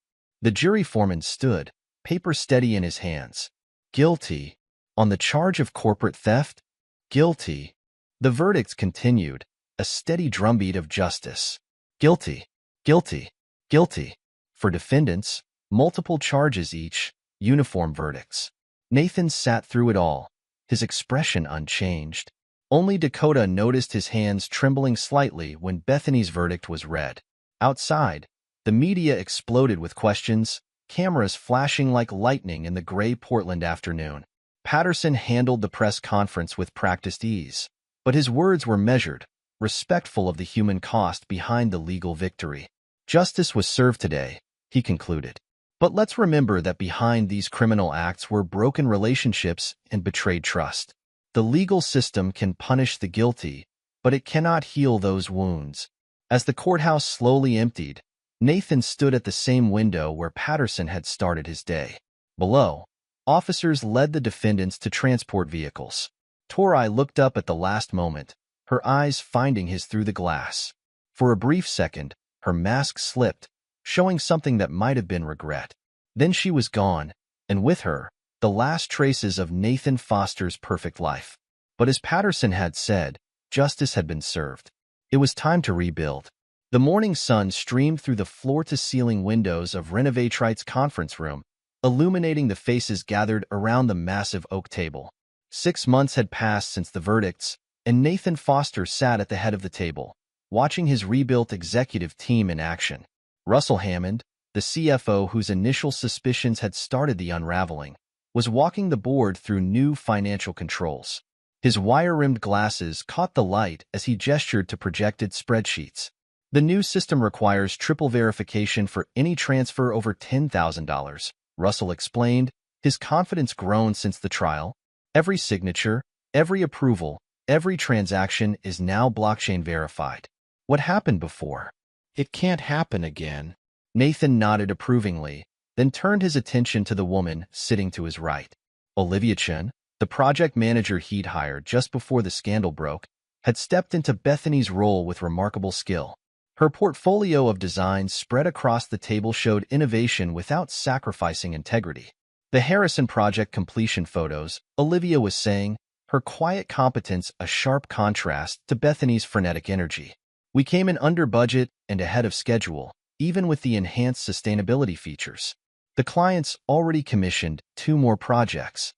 The jury foreman stood, paper steady in his hands. Guilty. On the charge of corporate theft? Guilty. The verdicts continued, a steady drumbeat of justice. Guilty. Guilty. Guilty. For defendants, multiple charges each, uniform verdicts. Nathan sat through it all, his expression unchanged. Only Dakota noticed his hands trembling slightly when Bethany's verdict was read. Outside, the media exploded with questions, cameras flashing like lightning in the gray Portland afternoon. Patterson handled the press conference with practiced ease, but his words were measured, respectful of the human cost behind the legal victory. Justice was served today, he concluded. But let's remember that behind these criminal acts were broken relationships and betrayed trust. The legal system can punish the guilty, but it cannot heal those wounds. As the courthouse slowly emptied, Nathan stood at the same window where Patterson had started his day. Below, officers led the defendants to transport vehicles. Tori looked up at the last moment, her eyes finding his through the glass. For a brief second, her mask slipped, showing something that might have been regret. Then she was gone, and with her, the last traces of Nathan Foster's perfect life. But as Patterson had said, justice had been served. It was time to rebuild. The morning sun streamed through the floor-to-ceiling windows of Renovate Right's conference room, illuminating the faces gathered around the massive oak table. 6 months had passed since the verdicts, and Nathan Foster sat at the head of the table, watching his rebuilt executive team in action. Russell Hammond, the CFO whose initial suspicions had started the unraveling, was walking the board through new financial controls. His wire-rimmed glasses caught the light as he gestured to projected spreadsheets. The new system requires triple verification for any transfer over $10,000, Russell explained, his confidence grown since the trial. Every signature, every approval, every transaction is now blockchain verified. What happened before? It can't happen again. Nathan nodded approvingly, then turned his attention to the woman sitting to his right. Olivia Chen, the project manager he'd hired just before the scandal broke, had stepped into Bethany's role with remarkable skill. Her portfolio of designs spread across the table showed innovation without sacrificing integrity. The Harrison project completion photos, Olivia was saying, her quiet competence a sharp contrast to Bethany's frenetic energy. We came in under budget and ahead of schedule, even with the enhanced sustainability features. The clients already commissioned 2 more projects.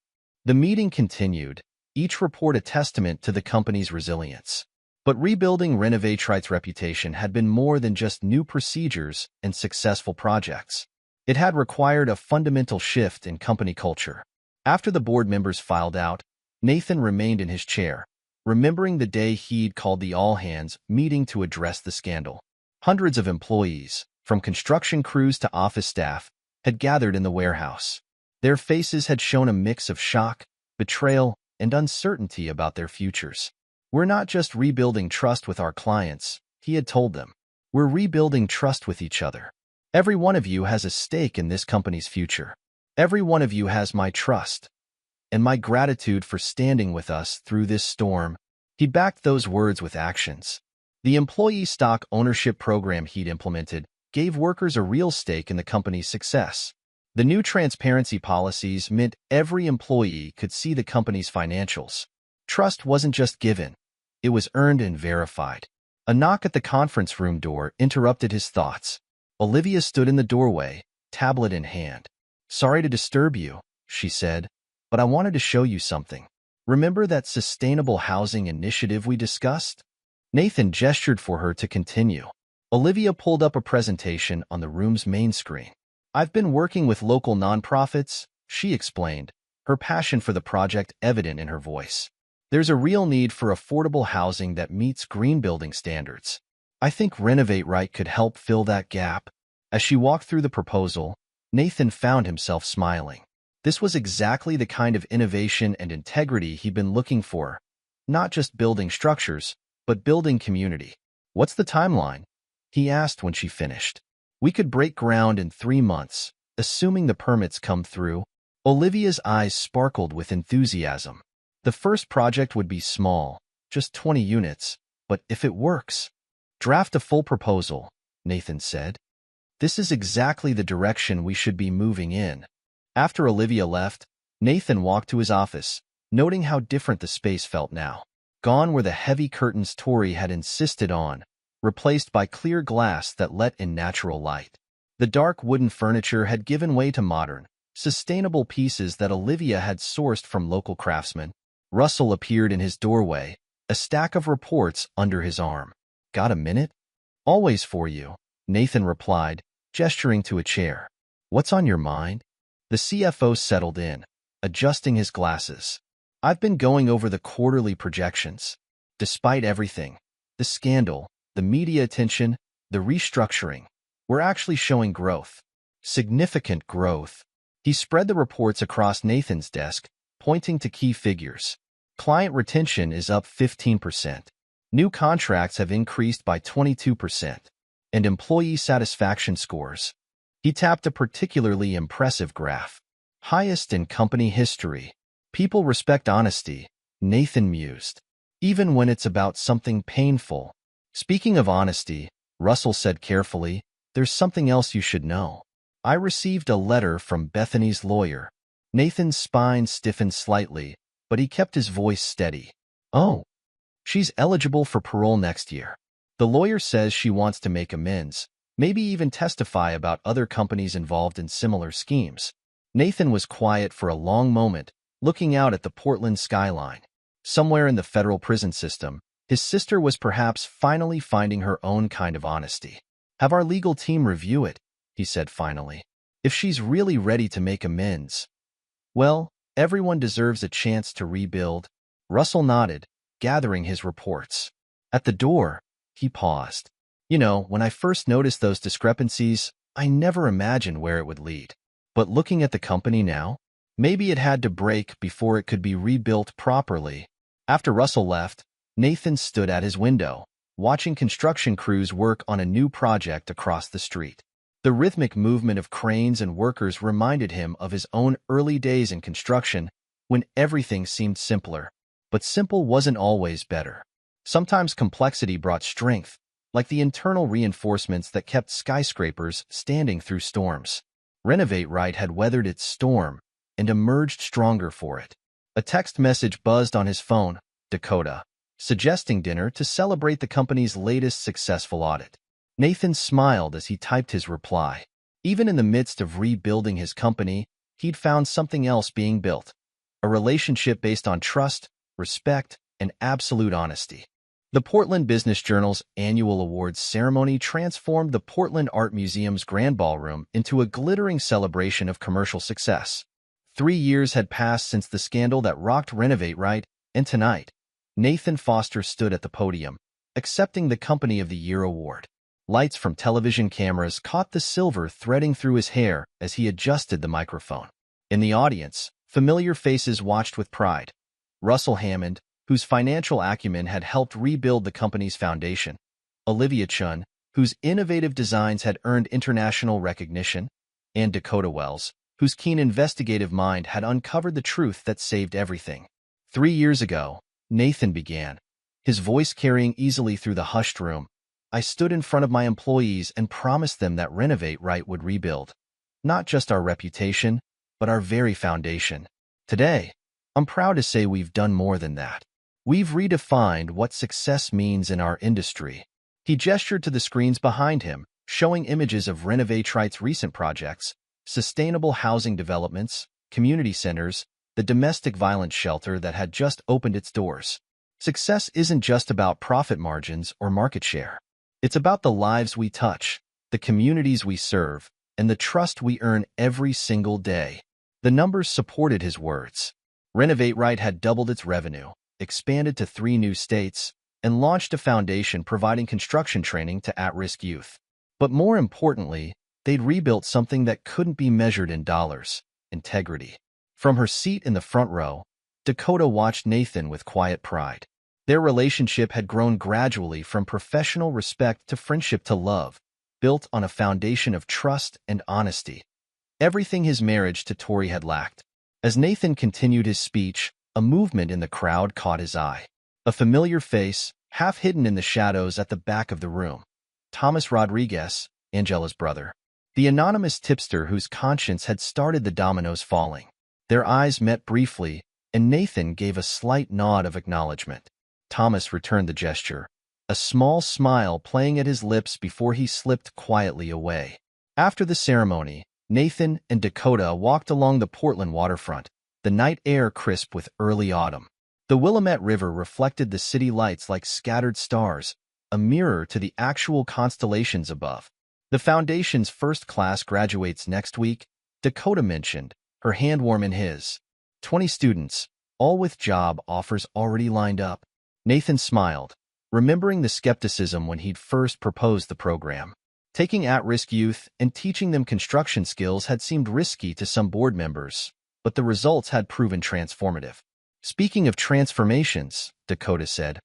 The meeting continued, each report a testament to the company's resilience. But rebuilding Renovatrite's reputation had been more than just new procedures and successful projects. It had required a fundamental shift in company culture. After the board members filed out, Nathan remained in his chair, remembering the day he'd called the all-hands meeting to address the scandal. Hundreds of employees, from construction crews to office staff, had gathered in the warehouse. Their faces had shown a mix of shock, betrayal, and uncertainty about their futures. We're not just rebuilding trust with our clients, he had told them. We're rebuilding trust with each other. Every one of you has a stake in this company's future. Every one of you has my trust and my gratitude for standing with us through this storm. He backed those words with actions. The employee stock ownership program he'd implemented gave workers a real stake in the company's success. The new transparency policies meant every employee could see the company's financials. Trust wasn't just given, it was earned and verified. A knock at the conference room door interrupted his thoughts. Olivia stood in the doorway, tablet in hand. "Sorry to disturb you," she said, "but I wanted to show you something. Remember that sustainable housing initiative we discussed?" Nathan gestured for her to continue. Olivia pulled up a presentation on the room's main screen. "I've been working with local nonprofits," she explained, her passion for the project evident in her voice. "There's a real need for affordable housing that meets green building standards. I think Renovate Right could help fill that gap." As she walked through the proposal, Nathan found himself smiling. This was exactly the kind of innovation and integrity he'd been looking for, not just building structures, but building community. "What's the timeline?" he asked when she finished. "We could break ground in 3 months, assuming the permits come through." Olivia's eyes sparkled with enthusiasm. The first project would be small, just 20 units, but if it works, draft a full proposal, Nathan said. "This is exactly the direction we should be moving in." After Olivia left, Nathan walked to his office, noting how different the space felt now. Gone were the heavy curtains Tori had insisted on, replaced by clear glass that let in natural light. The dark wooden furniture had given way to modern, sustainable pieces that Olivia had sourced from local craftsmen. Russell appeared in his doorway, a stack of reports under his arm. "Got a minute?" "Always for you," Nathan replied, gesturing to a chair. "What's on your mind?" The CFO settled in, adjusting his glasses. "I've been going over the quarterly projections. Despite everything, the scandal, the media attention, the restructuring, we're actually showing growth. Significant growth." He spread the reports across Nathan's desk, pointing to key figures. Client retention is up 15%. New contracts have increased by 22%. And employee satisfaction scores. He tapped a particularly impressive graph. "Highest in company history. People respect honesty," Nathan mused, "even when it's about something painful." "Speaking of honesty," Russell said carefully, "there's something else you should know. I received a letter from Bethany's lawyer." Nathan's spine stiffened slightly, but he kept his voice steady. "Oh, she's eligible for parole next year. The lawyer says she wants to make amends, maybe even testify about other companies involved in similar schemes." Nathan was quiet for a long moment, looking out at the Portland skyline. Somewhere in the federal prison system, his sister was perhaps finally finding her own kind of honesty. "Have our legal team review it," he said finally. "If she's really ready to make amends, well, everyone deserves a chance to rebuild." Russell nodded, gathering his reports. At the door, he paused. "You know, when I first noticed those discrepancies, I never imagined where it would lead. But looking at the company now, maybe it had to break before it could be rebuilt properly." After Russell left, Nathan stood at his window, watching construction crews work on a new project across the street. The rhythmic movement of cranes and workers reminded him of his own early days in construction, when everything seemed simpler. But simple wasn't always better. Sometimes complexity brought strength, like the internal reinforcements that kept skyscrapers standing through storms. Renovate Right had weathered its storm and emerged stronger for it. A text message buzzed on his phone, Dakota, suggesting dinner to celebrate the company's latest successful audit. Nathan smiled as he typed his reply. Even in the midst of rebuilding his company, he'd found something else being built: a relationship based on trust, respect, and absolute honesty. The Portland Business Journal's annual awards ceremony transformed the Portland Art Museum's grand ballroom into a glittering celebration of commercial success. 3 years had passed since the scandal that rocked Renovate Right, and tonight, Nathan Foster stood at the podium, accepting the Company of the Year award. Lights from television cameras caught the silver threading through his hair as he adjusted the microphone. In the audience, familiar faces watched with pride. Russell Hammond, whose financial acumen had helped rebuild the company's foundation; Olivia Chun, whose innovative designs had earned international recognition; and Dakota Wells, whose keen investigative mind had uncovered the truth that saved everything. 3 years ago, Nathan began, his voice carrying easily through the hushed room. "I stood in front of my employees and promised them that Renovate Right would rebuild not just our reputation, but our very foundation. Today, I'm proud to say we've done more than that. We've redefined what success means in our industry." He gestured to the screens behind him, showing images of Renovate Right's recent projects: sustainable housing developments, community centers, the domestic violence shelter that had just opened its doors. Success isn't just about profit margins or market share. It's about the lives we touch, the communities we serve, and the trust we earn every single day. The numbers supported his words. Renovate Right had doubled its revenue, expanded to 3 new states, and launched a foundation providing construction training to at-risk youth. But more importantly, they'd rebuilt something that couldn't be measured in dollars: integrity. From her seat in the front row, Dakota watched Nathan with quiet pride. Their relationship had grown gradually from professional respect to friendship to love, built on a foundation of trust and honesty. Everything his marriage to Tori had lacked. As Nathan continued his speech, a movement in the crowd caught his eye. A familiar face, half hidden in the shadows at the back of the room. Thomas Rodriguez, Angela's brother. The anonymous tipster whose conscience had started the dominoes falling. Their eyes met briefly, and Nathan gave a slight nod of acknowledgement. Thomas returned the gesture, a small smile playing at his lips before he slipped quietly away. After the ceremony, Nathan and Dakota walked along the Portland waterfront, the night air crisp with early autumn. The Willamette River reflected the city lights like scattered stars, a mirror to the actual constellations above. "The foundation's first class graduates next week," Dakota mentioned, her hand warm in his. 20 students, all with job offers already lined up. Nathan smiled, remembering the skepticism when he'd first proposed the program. Taking at-risk youth and teaching them construction skills had seemed risky to some board members, but the results had proven transformative. "Speaking of transformations," Dakota said,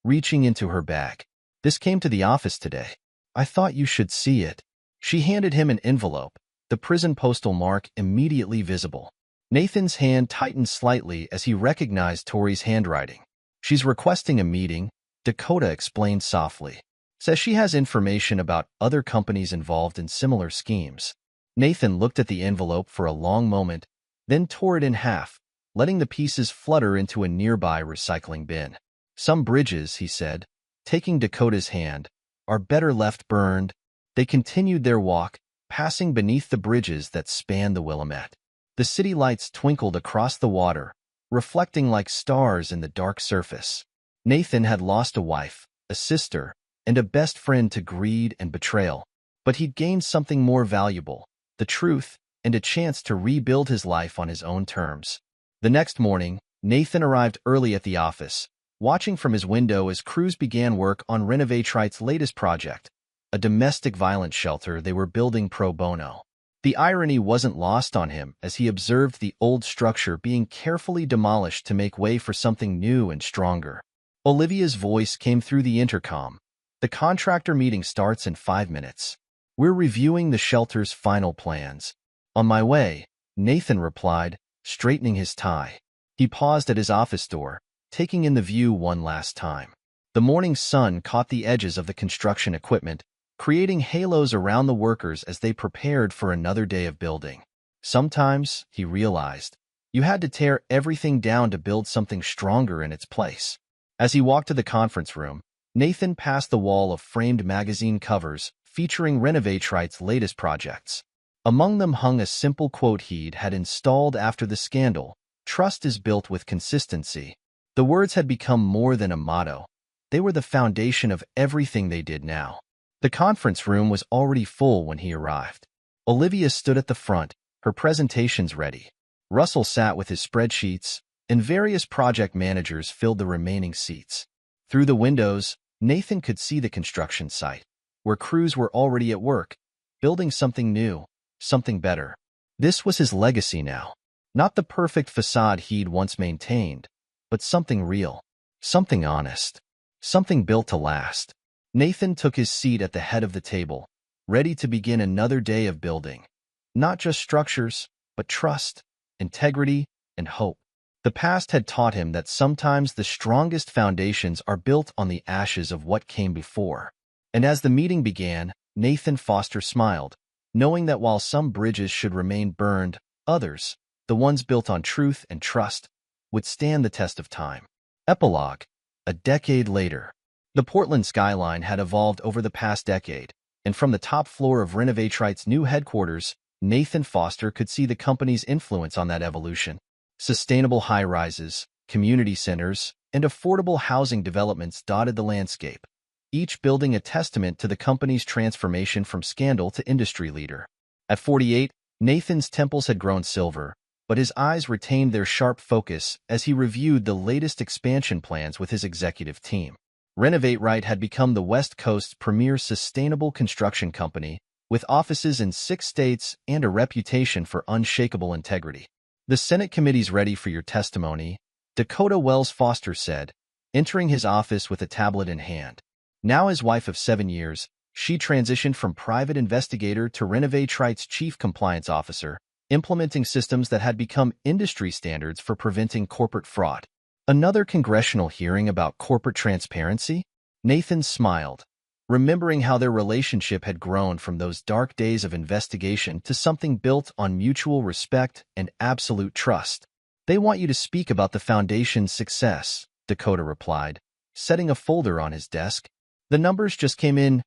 reaching into her bag. "This came to the office today. I thought you should see it." She handed him an envelope, the prison postal mark immediately visible. Nathan's hand tightened slightly as he recognized Tori's handwriting. "She's requesting a meeting," Dakota explained softly. "Says she has information about other companies involved in similar schemes." Nathan looked at the envelope for a long moment, then tore it in half, letting the pieces flutter into a nearby recycling bin. "Some bridges," he said, taking Dakota's hand, "are better left burned." They continued their walk, passing beneath the bridges that spanned the Willamette. The city lights twinkled across the water, reflecting like stars in the dark surface. Nathan had lost a wife, a sister, and a best friend to greed and betrayal. But he'd gained something more valuable, the truth, and a chance to rebuild his life on his own terms. The next morning, Nathan arrived early at the office, watching from his window as crews began work on Renovatrite's latest project, a domestic violence shelter they were building pro bono. The irony wasn't lost on him as he observed the old structure being carefully demolished to make way for something new and stronger. Olivia's voice came through the intercom. The contractor meeting starts in 5 minutes. We're reviewing the shelter's final plans. On my way, Nathan replied, straightening his tie. He paused at his office door, taking in the view one last time. The morning sun caught the edges of the construction equipment, creating halos around the workers as they prepared for another day of building. Sometimes, he realized, you had to tear everything down to build something stronger in its place. As he walked to the conference room, Nathan passed the wall of framed magazine covers featuring Renovatrite's latest projects. Among them hung a simple quote he'd had installed after the scandal: "Trust is built with consistency." The words had become more than a motto. They were the foundation of everything they did now. The conference room was already full when he arrived. Olivia stood at the front, her presentations ready. Russell sat with his spreadsheets, and various project managers filled the remaining seats. Through the windows, Nathan could see the construction site, where crews were already at work, building something new, something better. This was his legacy now. Not the perfect facade he'd once maintained, but something real, something honest, something built to last. Nathan took his seat at the head of the table, ready to begin another day of building. Not just structures, but trust, integrity, and hope. The past had taught him that sometimes the strongest foundations are built on the ashes of what came before. And as the meeting began, Nathan Foster smiled, knowing that while some bridges should remain burned, others, the ones built on truth and trust, would stand the test of time. Epilogue. A decade later. The Portland skyline had evolved over the past decade, and from the top floor of Renovatrite's new headquarters, Nathan Foster could see the company's influence on that evolution. Sustainable high-rises, community centers, and affordable housing developments dotted the landscape, each building a testament to the company's transformation from scandal to industry leader. At 48, Nathan's temples had grown silver, but his eyes retained their sharp focus as he reviewed the latest expansion plans with his executive team. Renovatrite had become the West Coast's premier sustainable construction company, with offices in 6 states and a reputation for unshakable integrity. "The Senate committee's ready for your testimony," Dakota Wells Foster said, entering his office with a tablet in hand. Now his wife of 7 years, she transitioned from private investigator to Renovatrite's chief compliance officer, implementing systems that had become industry standards for preventing corporate fraud. Another congressional hearing about corporate transparency? Nathan smiled, remembering how their relationship had grown from those dark days of investigation to something built on mutual respect and absolute trust. "They want you to speak about the foundation's success," Dakota replied, setting a folder on his desk. "The numbers just came in.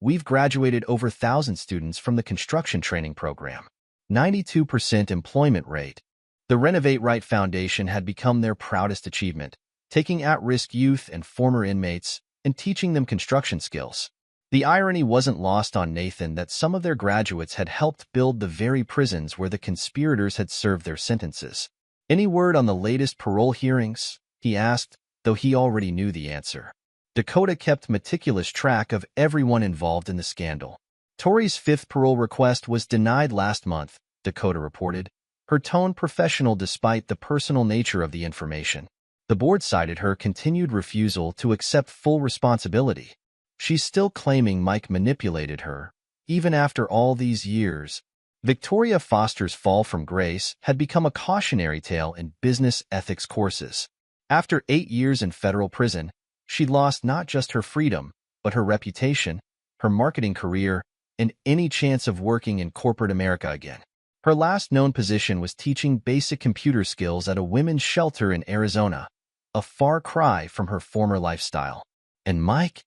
We've graduated over 1,000 students from the construction training program. 92% employment rate." The Renovatrite Foundation had become their proudest achievement, taking at-risk youth and former inmates and teaching them construction skills. The irony wasn't lost on Nathan that some of their graduates had helped build the very prisons where the conspirators had served their sentences. "Any word on the latest parole hearings?" he asked, though he already knew the answer. Dakota kept meticulous track of everyone involved in the scandal. "Tori's 5th parole request was denied last month," Dakota reported, her tone professional despite the personal nature of the information. The board cited her continued refusal to accept full responsibility. She's still claiming Mike manipulated her, even after all these years. Victoria Foster's fall from grace had become a cautionary tale in business ethics courses. After 8 years in federal prison, she'd lost not just her freedom, but her reputation, her marketing career, and any chance of working in corporate America again. Her last known position was teaching basic computer skills at a women's shelter in Arizona, a far cry from her former lifestyle. And Mike?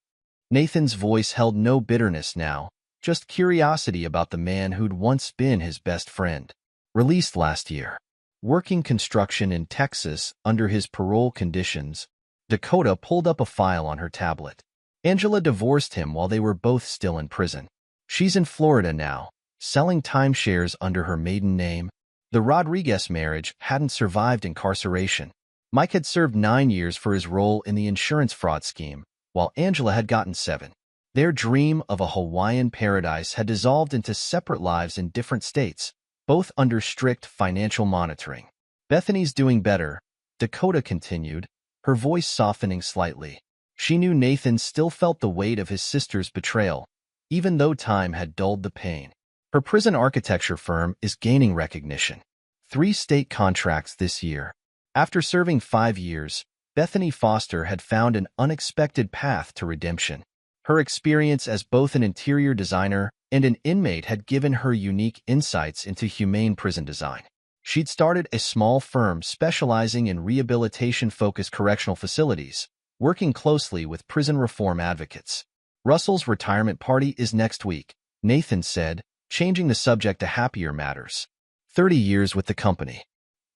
Nathan's voice held no bitterness now, just curiosity about the man who'd once been his best friend. released last year. Working construction in Texas under his parole conditions, Dakota pulled up a file on her tablet. Angela divorced him while they were both still in prison. She's in Florida now, selling timeshares under her maiden name. The Rodriguez marriage hadn't survived incarceration. Mike had served 9 years for his role in the insurance fraud scheme, while Angela had gotten 7. Their dream of a Hawaiian paradise had dissolved into separate lives in different states, both under strict financial monitoring. Bethany's doing better, Dakota continued, her voice softening slightly. She knew Nathan still felt the weight of his sister's betrayal, even though time had dulled the pain. Her prison architecture firm is gaining recognition. 3 state contracts this year. After serving 5 years, Bethany Foster had found an unexpected path to redemption. Her experience as both an interior designer and an inmate had given her unique insights into humane prison design. She'd started a small firm specializing in rehabilitation-focused correctional facilities, working closely with prison reform advocates. Russell's retirement party is next week, Nathan said, changing the subject to happier matters. 30 years with the company.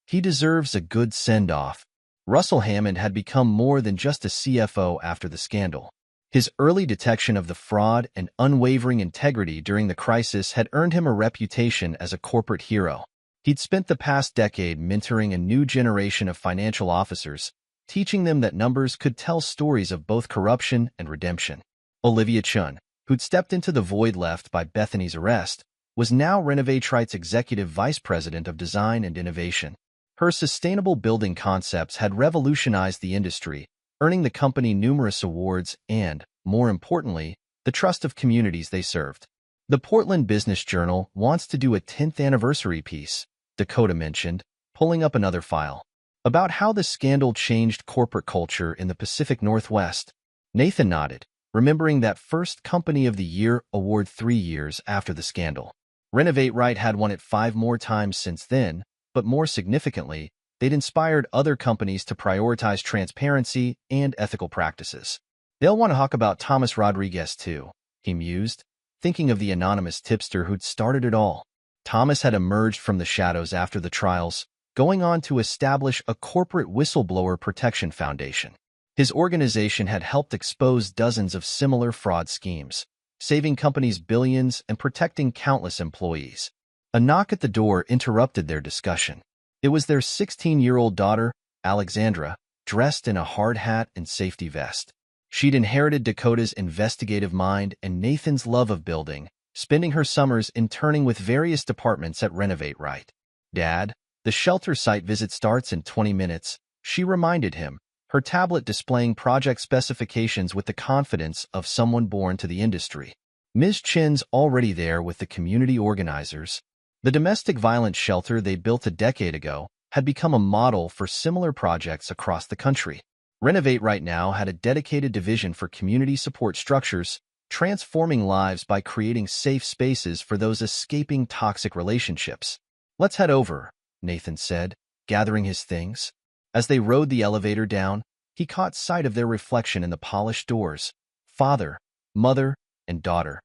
He deserves a good send-off. Russell Hammond had become more than just a CFO after the scandal. His early detection of the fraud and unwavering integrity during the crisis had earned him a reputation as a corporate hero. He'd spent the past decade mentoring a new generation of financial officers, teaching them that numbers could tell stories of both corruption and redemption. Olivia Chun, who'd stepped into the void left by Bethany's arrest, was now Renovatrite's executive vice president of design and innovation. Her sustainable building concepts had revolutionized the industry, earning the company numerous awards and, more importantly, the trust of communities they served. The Portland Business Journal wants to do a 10th anniversary piece, Dakota mentioned, pulling up another file, about how the scandal changed corporate culture in the Pacific Northwest. Nathan nodded, remembering that first Company of the Year award 3 years after the scandal. Renovatrite had won it 5 more times since then, but more significantly, they'd inspired other companies to prioritize transparency and ethical practices. They'll want to talk about Thomas Rodriguez too, he mused, thinking of the anonymous tipster who'd started it all. Thomas had emerged from the shadows after the trials, going on to establish a corporate whistleblower protection foundation. His organization had helped expose dozens of similar fraud schemes, saving companies billions and protecting countless employees. A knock at the door interrupted their discussion. It was their 16-year-old daughter, Alexandra, dressed in a hard hat and safety vest. She'd inherited Dakota's investigative mind and Nathan's love of building, spending her summers interning with various departments at Renovatrite. "Dad, the shelter site visit starts in 20 minutes, she reminded him, her tablet displaying project specifications with the confidence of someone born to the industry. Ms. Chin's already there with the community organizers. The domestic violence shelter they built a decade ago had become a model for similar projects across the country. Renovatrite now had a dedicated division for community support structures, transforming lives by creating safe spaces for those escaping toxic relationships. "Let's head over," Nathan said, gathering his things. As they rode the elevator down, he caught sight of their reflection in the polished doors, father, mother, and daughter,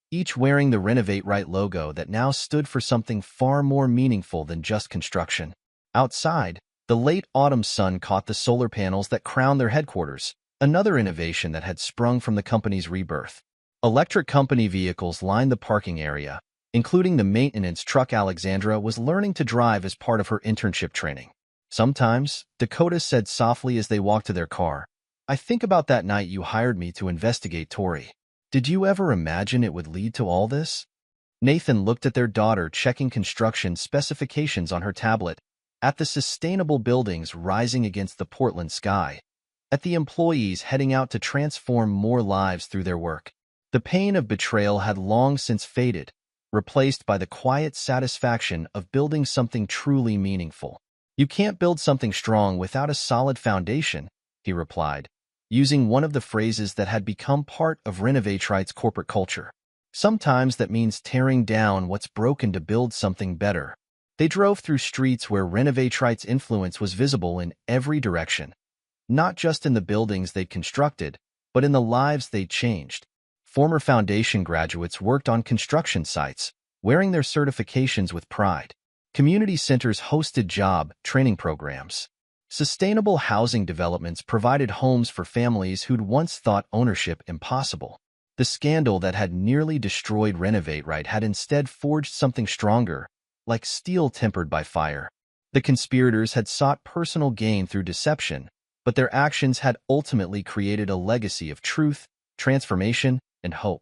each wearing the Renovatrite logo that now stood for something far more meaningful than just construction. Outside, the late autumn sun caught the solar panels that crowned their headquarters, another innovation that had sprung from the company's rebirth. Electric company vehicles lined the parking area, including the maintenance truck Alexandra was learning to drive as part of her internship training. "Sometimes," Dakota said softly as they walked to their car, "I think about that night you hired me to investigate Tori. Did you ever imagine it would lead to all this?" Nathan looked at their daughter checking construction specifications on her tablet, at the sustainable buildings rising against the Portland sky, at the employees heading out to transform more lives through their work. The pain of betrayal had long since faded, replaced by the quiet satisfaction of building something truly meaningful. "You can't build something strong without a solid foundation," he replied, using one of the phrases that had become part of Renovatrite's corporate culture. "Sometimes that means tearing down what's broken to build something better." They drove through streets where Renovatrite's influence was visible in every direction, not just in the buildings they'd constructed, but in the lives they'd changed. Former foundation graduates worked on construction sites, wearing their certifications with pride. Community centers hosted job training programs. Sustainable housing developments provided homes for families who'd once thought ownership impossible. The scandal that had nearly destroyed Renovate Right had instead forged something stronger, like steel tempered by fire. The conspirators had sought personal gain through deception, but their actions had ultimately created a legacy of truth, transformation, and hope.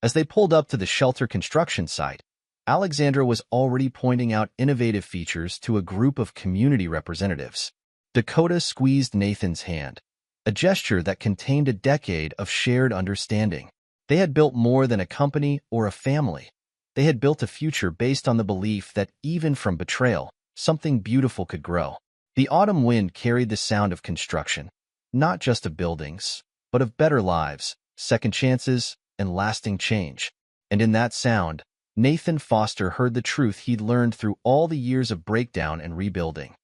As they pulled up to the shelter construction site, Alexandra was already pointing out innovative features to a group of community representatives. Dakota squeezed Nathan's hand, a gesture that contained a decade of shared understanding. They had built more than a company or a family. They had built a future based on the belief that even from betrayal, something beautiful could grow. The autumn wind carried the sound of construction, not just of buildings, but of better lives, second chances, and lasting change. And in that sound, Nathan Foster heard the truth he'd learned through all the years of breakdown and rebuilding.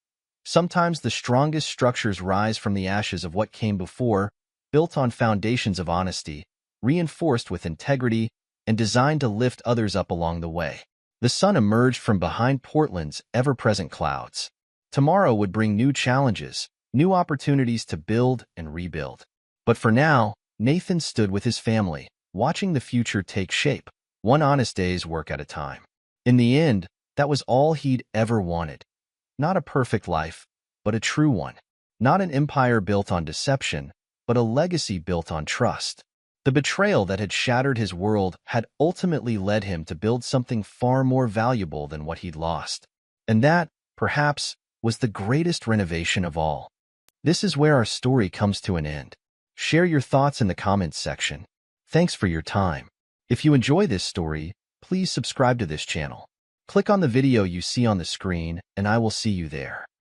Sometimes the strongest structures rise from the ashes of what came before, built on foundations of honesty, reinforced with integrity, and designed to lift others up along the way. The sun emerged from behind Portland's ever-present clouds. Tomorrow would bring new challenges, new opportunities to build and rebuild. But for now, Nathan stood with his family, watching the future take shape, one honest day's work at a time. In the end, that was all he'd ever wanted. Not a perfect life, but a true one. Not an empire built on deception, but a legacy built on trust. The betrayal that had shattered his world had ultimately led him to build something far more valuable than what he'd lost. And that, perhaps, was the greatest renovation of all. This is where our story comes to an end. Share your thoughts in the comments section. Thanks for your time. If you enjoy this story, please subscribe to this channel. Click on the video you see on the screen, and I will see you there.